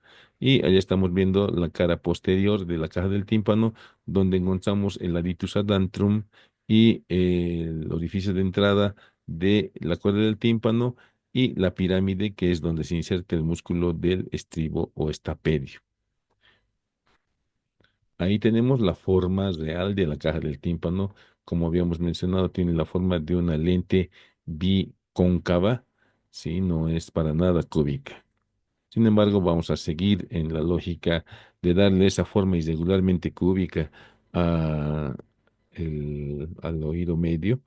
Y allá estamos viendo la cara posterior de la caja del tímpano, donde encontramos el adictus ad antrum y el orificio de entrada de la cuerda del tímpano y la pirámide, que es donde se inserta el músculo del estribo o estapedio. Ahí tenemos la forma real de la caja del tímpano. Como habíamos mencionado, tiene la forma de una lente bicóncava, ¿sí? No es para nada cúbica. Sin embargo, vamos a seguir en la lógica de darle esa forma irregularmente cúbica a al oído medio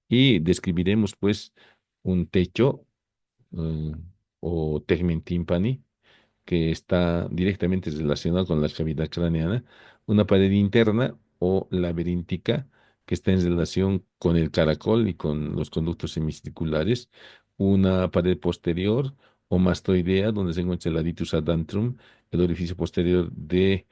y describiremos pues un techo eh, o tegmen timpani, que está directamente relacionado con la cavidad craneana, una pared interna o laberíntica que está en relación con el caracol y con los conductos semicirculares, una pared posterior o mastoidea donde se encuentra el adictus ad antrum, el orificio posterior de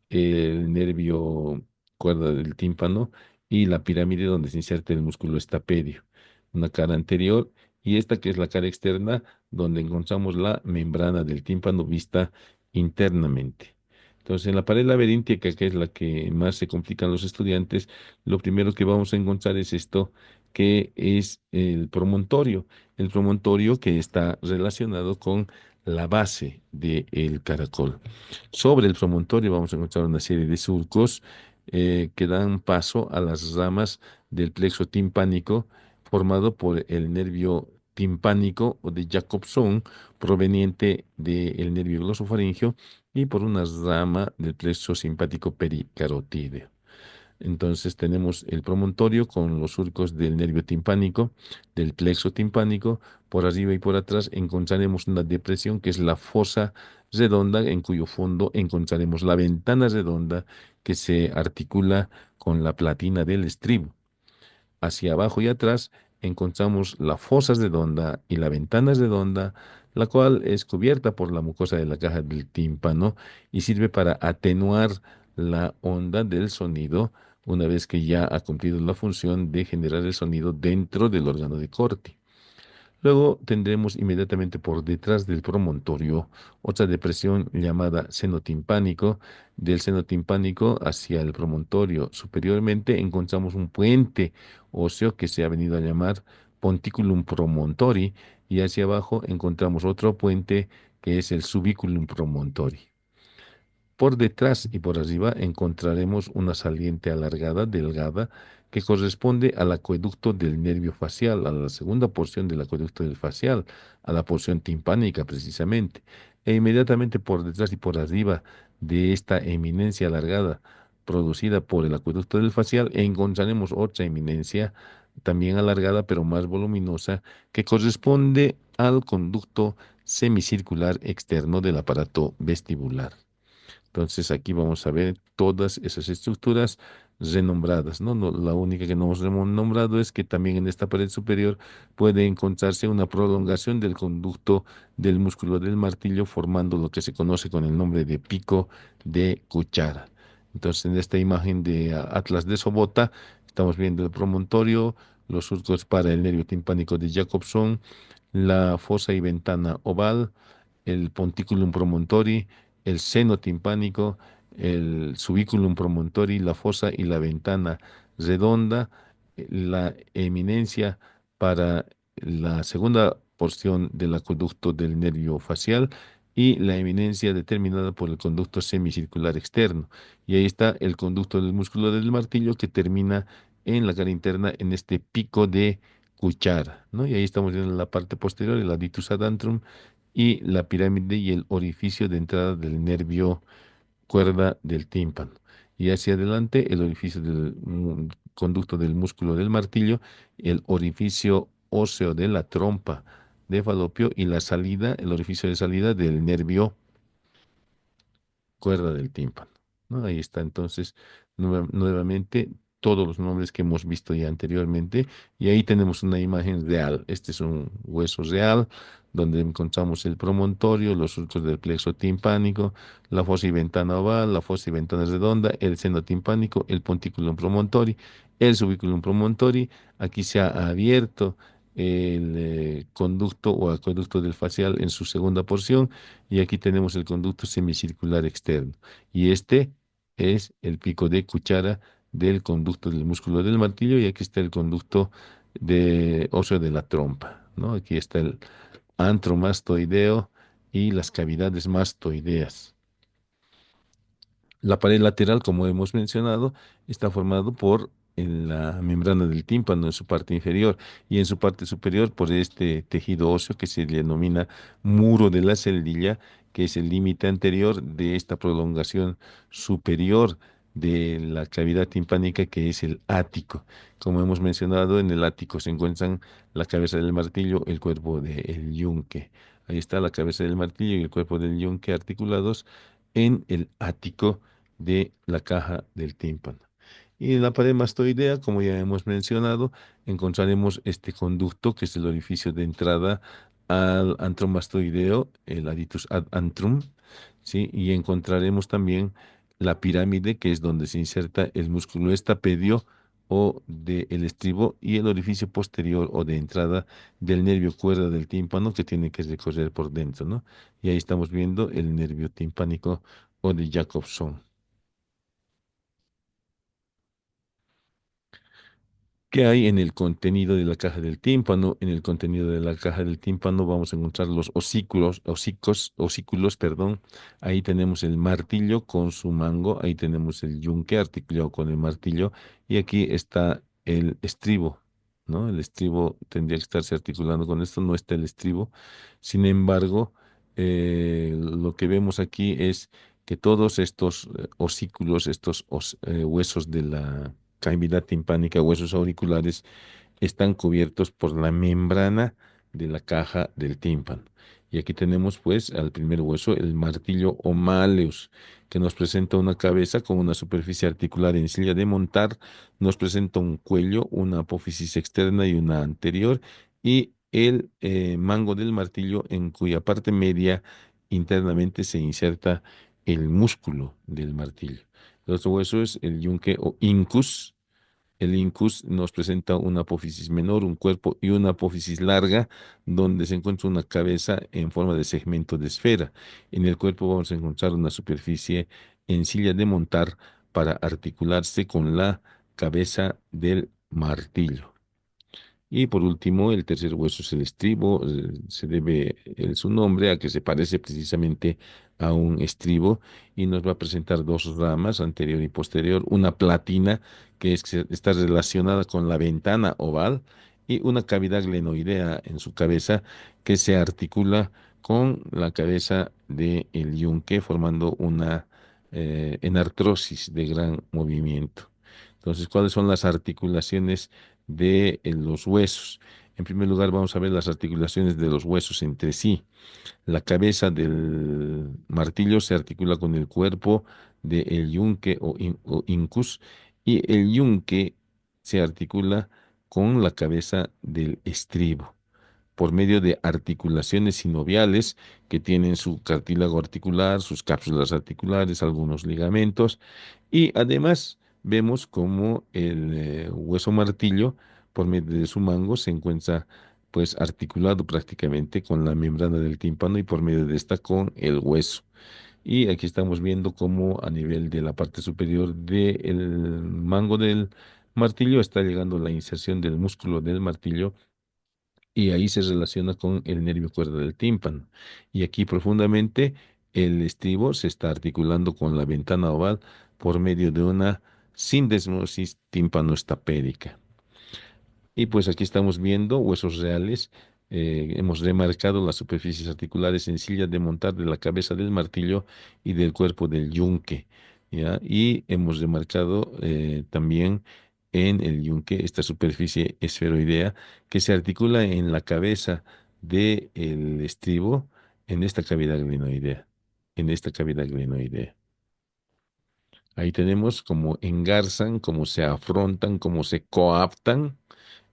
el nervio cuerda del tímpano y la pirámide donde se inserta el músculo estapedio, una cara anterior y esta que es la cara externa donde encontramos la membrana del tímpano vista internamente. Entonces, en la pared laberíntica, que es la que más se complican los estudiantes, lo primero que vamos a encontrar es esto, que es el promontorio que está relacionado con la base del caracol. Sobre el promontorio vamos a encontrar una serie de surcos que dan paso a las ramas del plexo timpánico formado por el nervio timpánico o de Jacobson proveniente del nervio glosofaringeo y por una rama del plexo simpático pericarotídeo. Entonces tenemos el promontorio con los surcos del nervio timpánico, del plexo timpánico. Por arriba y por atrás encontraremos una depresión que es la fosa redonda, en cuyo fondo encontraremos la ventana redonda que se articula con la platina del estribo. Hacia abajo y atrás encontramos la fosa redonda y la ventana redonda, la cual es cubierta por la mucosa de la caja del tímpano y sirve para atenuar la onda del sonido una vez que ya ha cumplido la función de generar el sonido dentro del órgano de corte. Luego tendremos inmediatamente por detrás del promontorio otra depresión llamada seno timpánico. Del seno timpánico hacia el promontorio superiormente encontramos un puente óseo que se ha venido a llamar ponticulum promontori y hacia abajo encontramos otro puente que es el subiculum promontori. Por detrás y por arriba encontraremos una saliente alargada, delgada, que corresponde al acueducto del nervio facial, a la segunda porción del acueducto del facial, a la porción timpánica precisamente. E inmediatamente por detrás y por arriba de esta eminencia alargada producida por el acueducto del facial, encontraremos otra eminencia también alargada pero más voluminosa que corresponde al conducto semicircular externo del aparato vestibular. Entonces aquí vamos a ver todas esas estructuras renombradas, ¿no? La única que no hemos renombrado es que también en esta pared superior puede encontrarse una prolongación del conducto del músculo del martillo formando lo que se conoce con el nombre de pico de cuchara. Entonces en esta imagen de Atlas de Sobota estamos viendo el promontorio, los surcos para el nervio timpánico de Jacobson, la fosa y ventana oval, el ponticulum promontori, el seno timpánico, el subiculum promontori, la fosa y la ventana redonda, la eminencia para la segunda porción del acueducto del nervio facial y la eminencia determinada por el conducto semicircular externo. Y ahí está el conducto del músculo del martillo que termina en la cara interna en este pico de cuchara, ¿no? Y ahí estamos viendo la parte posterior, el adictus ad antrum, y la pirámide y el orificio de entrada del nervio cuerda del tímpano. Y hacia adelante el orificio del conducto del músculo del martillo, el orificio óseo de la trompa de Falopio y la salida, el orificio de salida del nervio cuerda del tímpano, ¿no? Ahí está entonces nuevamente todos los nombres que hemos visto ya anteriormente y ahí tenemos una imagen real. Este es un hueso real donde encontramos el promontorio, los surcos del plexo timpánico, la fosa y ventana oval, la fosa y ventana redonda, el seno timpánico, el pontículum promontori, el subiculum promontori. Aquí se ha abierto el conducto o acueducto del facial en su segunda porción y aquí tenemos el conducto semicircular externo. Y este es el pico de cuchara del conducto del músculo del martillo y aquí está el conducto de óseo de la trompa, ¿no? Aquí está el antromastoideo y las cavidades mastoideas. La pared lateral, como hemos mencionado, está formado por la membrana del tímpano en su parte inferior y en su parte superior por este tejido óseo que se denomina muro de la celdilla, que es el límite anterior de esta prolongación superior de la cavidad timpánica que es el ático. Como hemos mencionado, en el ático se encuentran la cabeza del martillo, el cuerpo del yunque. Ahí está la cabeza del martillo y el cuerpo del yunque articulados en el ático de la caja del tímpano. Y en la pared mastoidea, como ya hemos mencionado, encontraremos este conducto que es el orificio de entrada al antromastoideo, el adictus ad antrum, ¿sí? Y encontraremos también la pirámide, que es donde se inserta el músculo estapedio o del estribo y el orificio posterior o de entrada del nervio cuerda del tímpano que tiene que recorrer por dentro, ¿no? Y ahí estamos viendo el nervio timpánico o de Jacobson. ¿Qué hay en el contenido de la caja del tímpano? En el contenido de la caja del tímpano vamos a encontrar los osículos, perdón. Ahí tenemos el martillo con su mango, ahí tenemos el yunque articulado con el martillo y aquí está el estribo, ¿no? El estribo tendría que estarse articulando con esto, no está el estribo. Sin embargo, lo que vemos aquí es que todos estos osículos, estos huesos de la cavidad timpánica, huesos auriculares, están cubiertos por la membrana de la caja del tímpano. Y aquí tenemos pues al primer hueso, el martillo o malleus, que nos presenta una cabeza con una superficie articular en silla de montar, nos presenta un cuello, una apófisis externa y una anterior, y el mango del martillo en cuya parte media internamente se inserta el músculo del martillo. El otro hueso es el yunque o incus. El incus nos presenta una apófisis menor, un cuerpo y una apófisis larga, donde se encuentra una cabeza en forma de segmento de esfera. En el cuerpo vamos a encontrar una superficie en silla de montar para articularse con la cabeza del martillo. Y por último, el tercer hueso es el estribo. Se debe su nombre a que se parece precisamente a un estribo y nos va a presentar dos ramas, anterior y posterior, una platina está relacionada con la ventana oval y una cavidad glenoidea en su cabeza que se articula con la cabeza del yunque formando una enartrosis de gran movimiento. Entonces, ¿cuáles son las articulaciones de los huesos? En primer lugar, vamos a ver las articulaciones de los huesos entre sí. La cabeza del martillo se articula con el cuerpo del yunque o incus y el yunque se articula con la cabeza del estribo por medio de articulaciones sinoviales que tienen su cartílago articular, sus cápsulas articulares, algunos ligamentos, y además vemos como el hueso martillo, por medio de su mango, se encuentra pues articulado prácticamente con la membrana del tímpano y por medio de esta con el hueso. Y aquí estamos viendo cómo a nivel de la parte superior del mango del martillo está llegando la inserción del músculo del martillo y ahí se relaciona con el nervio cuerda del tímpano. Y aquí profundamente el estribo se está articulando con la ventana oval por medio de una sindesmosis tímpano-estapérica. Y pues aquí estamos viendo huesos reales. Hemos remarcado las superficies articulares sencillas de montar de la cabeza del martillo y del cuerpo del yunque, ¿ya? Y hemos remarcado también en el yunque esta superficie esferoidea que se articula en la cabeza del estribo en esta cavidad glenoidea, en esta cavidad glenoidea. Ahí tenemos cómo engarzan, cómo se afrontan, cómo se coaptan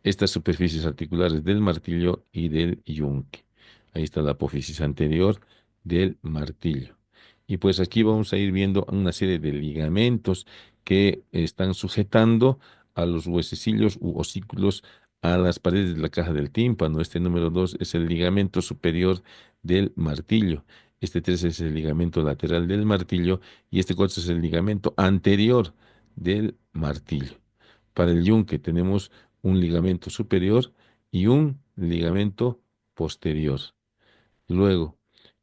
estas superficies articulares del martillo y del yunque. Ahí está la apófisis anterior del martillo. Y pues aquí vamos a ir viendo una serie de ligamentos que están sujetando a los huesecillos u osículos a las paredes de la caja del tímpano. Este número 2 es el ligamento superior del martillo. Este 3 es el ligamento lateral del martillo y este 4 es el ligamento anterior del martillo. Para el yunque tenemos un ligamento superior y un ligamento posterior. Luego,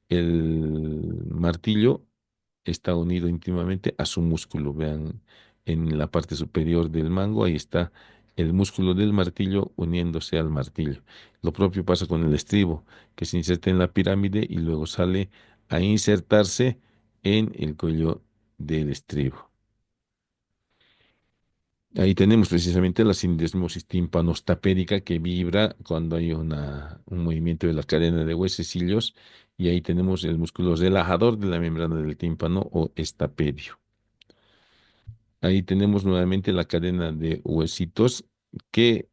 el martillo está unido íntimamente a su músculo. Vean, en la parte superior del mango, ahí está el músculo del martillo uniéndose al martillo. Lo propio pasa con el estribo, que se inserta en la pirámide y luego sale a insertarse en el cuello del estribo. Ahí tenemos precisamente la sindesmosis tímpanos-tapérica que vibra cuando hay un movimiento de la cadena de huesecillos y ahí tenemos el músculo relajador de la membrana del tímpano o estapedio. Ahí tenemos nuevamente la cadena de huesitos que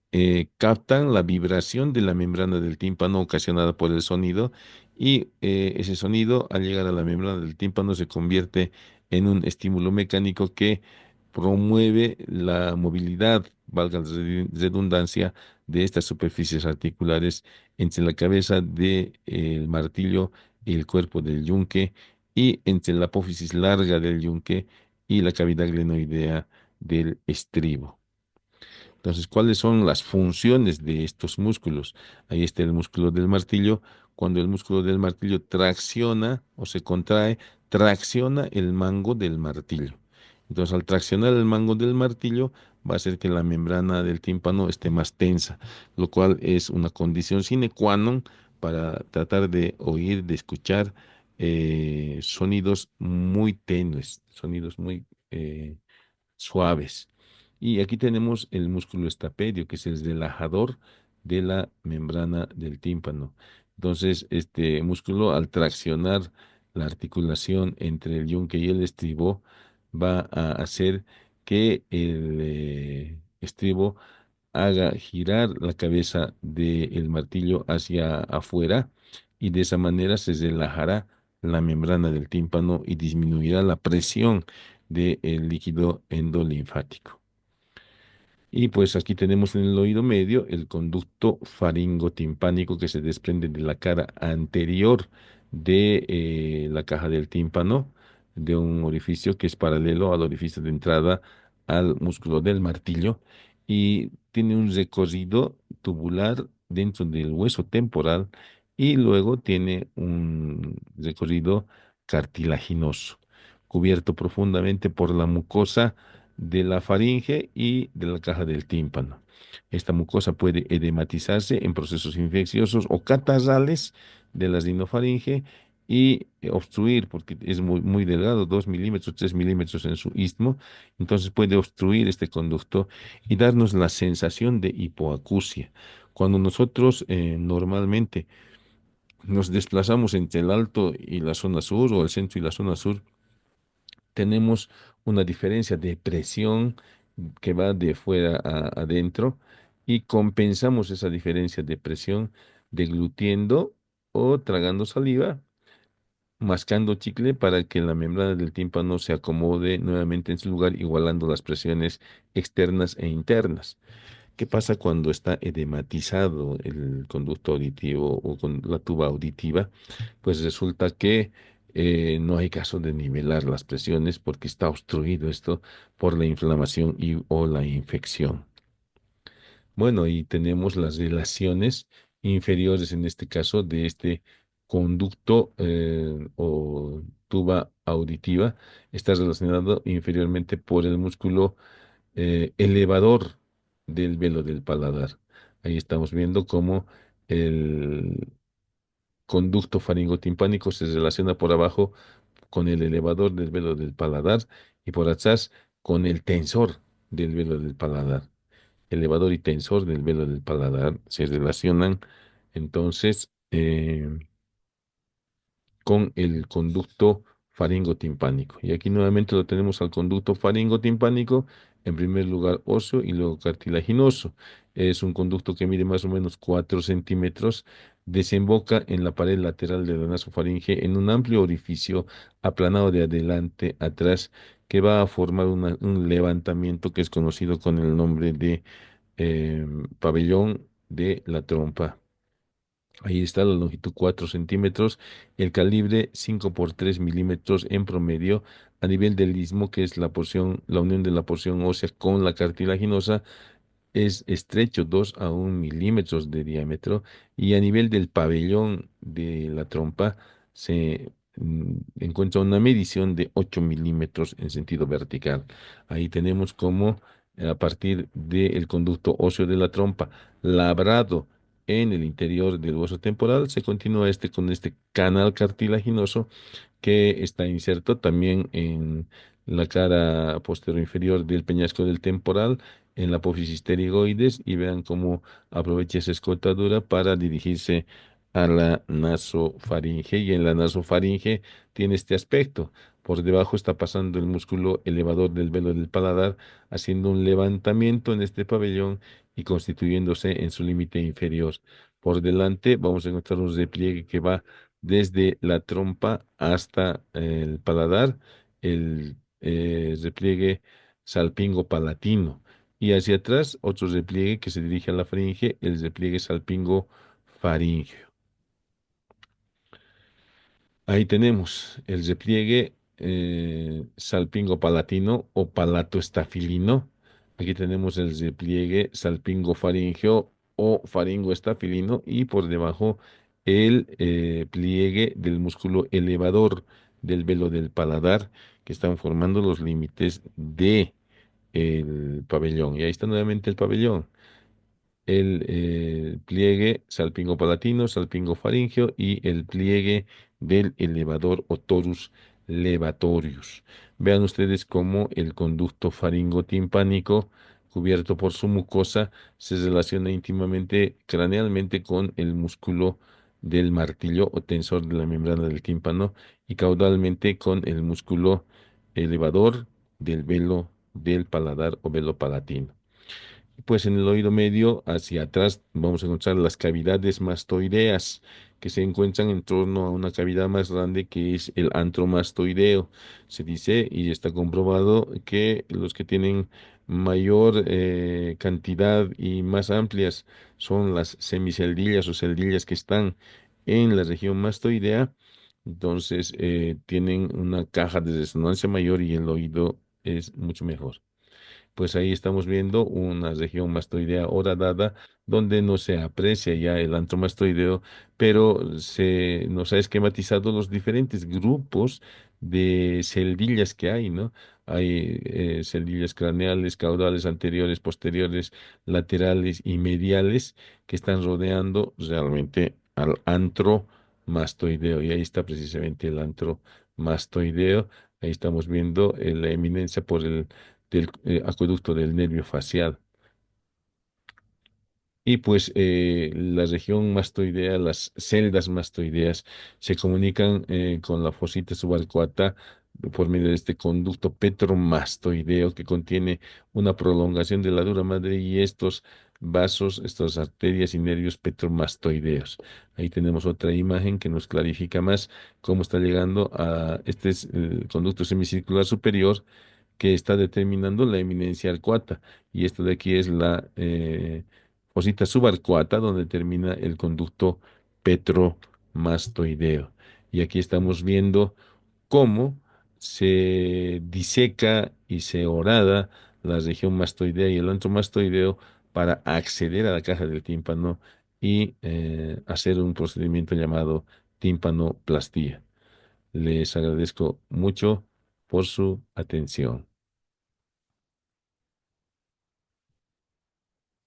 captan la vibración de la membrana del tímpano ocasionada por el sonido y ese sonido al llegar a la membrana del tímpano se convierte en un estímulo mecánico que promueve la movilidad, valga la redundancia, de estas superficies articulares entre la cabeza del martillo y el cuerpo del yunque y entre la apófisis larga del yunque y la cavidad glenoidea del estribo. Entonces, ¿cuáles son las funciones de estos músculos? Ahí está el músculo del martillo. Cuando el músculo del martillo tracciona o se contrae, tracciona el mango del martillo. Entonces, al traccionar el mango del martillo, va a hacer que la membrana del tímpano esté más tensa, lo cual es una condición sine qua non para tratar de oír, de escuchar sonidos muy tenues, sonidos muy suaves. Y aquí tenemos el músculo estapedio, que es el relajador de la membrana del tímpano. Entonces, este músculo, al traccionar la articulación entre el yunque y el estribo, va a hacer que el estribo haga girar la cabeza del martillo hacia afuera y de esa manera se relajará la membrana del tímpano y disminuirá la presión del líquido endolinfático. Y pues aquí tenemos en el oído medio el conducto faringotimpánico que se desprende de la cara anterior de la caja del tímpano, de un orificio que es paralelo al orificio de entrada al músculo del martillo y tiene un recorrido tubular dentro del hueso temporal y luego tiene un recorrido cartilaginoso, cubierto profundamente por la mucosa de la faringe y de la caja del tímpano. Esta mucosa puede edematizarse en procesos infecciosos o catarrales de la rinofaringe y obstruir, porque es muy delgado, 2 milímetros, 3 milímetros en su istmo, entonces puede obstruir este conducto y darnos la sensación de hipoacusia. Cuando nosotros normalmente nos desplazamos entre el alto y la zona sur o el centro y la zona sur, tenemos una diferencia de presión que va de fuera a adentro y compensamos esa diferencia de presión deglutiendo o tragando saliva, mascando chicle para que la membrana del tímpano se acomode nuevamente en su lugar, igualando las presiones externas e internas. ¿Qué pasa cuando está edematizado el conducto auditivo o con la tuba auditiva? Pues resulta que no hay caso de nivelar las presiones porque está obstruido esto por la inflamación y o la infección. Bueno, y tenemos las relaciones inferiores en este caso de este conducto o tuba auditiva. Está relacionado inferiormente por el músculo elevador del velo del paladar. Ahí estamos viendo cómo el conducto faringotimpánico se relaciona por abajo con el elevador del velo del paladar y por atrás con el tensor del velo del paladar. Elevador y tensor del velo del paladar se relacionan entonces con el conducto faringotimpánico. Y aquí nuevamente lo tenemos al conducto faringotimpánico, en primer lugar óseo y luego cartilaginoso. Es un conducto que mide más o menos 4 centímetros, desemboca en la pared lateral de la nasofaringe en un amplio orificio aplanado de adelante a atrás que va a formar un levantamiento que es conocido con el nombre de pabellón de la trompa. Ahí está la longitud 4 centímetros, el calibre 5 por 3 milímetros en promedio a nivel del istmo, que es la porción, la unión de la porción ósea con la cartilaginosa, es estrecho, 2 a 1 milímetros de diámetro, y a nivel del pabellón de la trompa se encuentra una medición de 8 milímetros en sentido vertical. Ahí tenemos como a partir del conducto óseo de la trompa labrado en el interior del hueso temporal, se continúa este con este canal cartilaginoso que está inserto también en la cara posterior inferior del peñasco del temporal, en la apófisis pterigoides, y vean cómo aprovecha esa escotadura para dirigirse a la nasofaringe, y en la nasofaringe tiene este aspecto. Por debajo está pasando el músculo elevador del velo del paladar, haciendo un levantamiento en este pabellón y constituyéndose en su límite inferior. Por delante vamos a encontrar un repliegue que va desde la trompa hasta el paladar, el repliegue salpingo palatino. Y hacia atrás, otro repliegue que se dirige a la faringe, el repliegue salpingo faríngeo. Ahí tenemos el repliegue salpingo palatino o palatoestafilino. Aquí tenemos el repliegue salpingofaringeo o faringoestafilino y por debajo el pliegue del músculo elevador del velo del paladar que están formando los límites de el pabellón. Y ahí está nuevamente el pabellón, el pliegue salpingopalatino, salpingofaringeo y el pliegue del elevador o torus levatorius. Vean ustedes cómo el conducto faringotimpánico cubierto por su mucosa se relaciona íntimamente cranealmente con el músculo del martillo o tensor de la membrana del tímpano y caudalmente con el músculo elevador del velo del paladar o velo palatino. Pues en el oído medio, hacia atrás, vamos a encontrar las cavidades mastoideas, que se encuentran en torno a una cavidad más grande que es el antromastoideo. Se dice y está comprobado que los que tienen mayor cantidad y más amplias son las semiceldillas o celdillas que están en la región mastoidea. Entonces, tienen una caja de resonancia mayor y el oído es mucho mejor. Pues ahí estamos viendo una región mastoidea horadada donde no se aprecia ya el antromastoideo, pero se nos ha esquematizado los diferentes grupos de celdillas que hay, ¿no? Hay celdillas craneales, caudales, anteriores, posteriores, laterales y mediales que están rodeando realmente al antromastoideo. Y ahí está precisamente el antromastoideo. Ahí estamos viendo la eminencia por el del acueducto del nervio facial. Y pues la región mastoidea, las celdas mastoideas, se comunican con la fosita subarcuata por medio de este conducto petromastoideo que contiene una prolongación de la dura madre y estos vasos, estas arterias y nervios petromastoideos. Ahí tenemos otra imagen que nos clarifica más cómo está llegando a este es el conducto semicircular superior que está determinando la eminencia arcuata. Y esto de aquí es la fosita subarcuata, donde termina el conducto petromastoideo. Y aquí estamos viendo cómo se diseca y se horada la región mastoidea y el antromastoideo para acceder a la caja del tímpano y hacer un procedimiento llamado tímpanoplastía. Les agradezco mucho por su atención.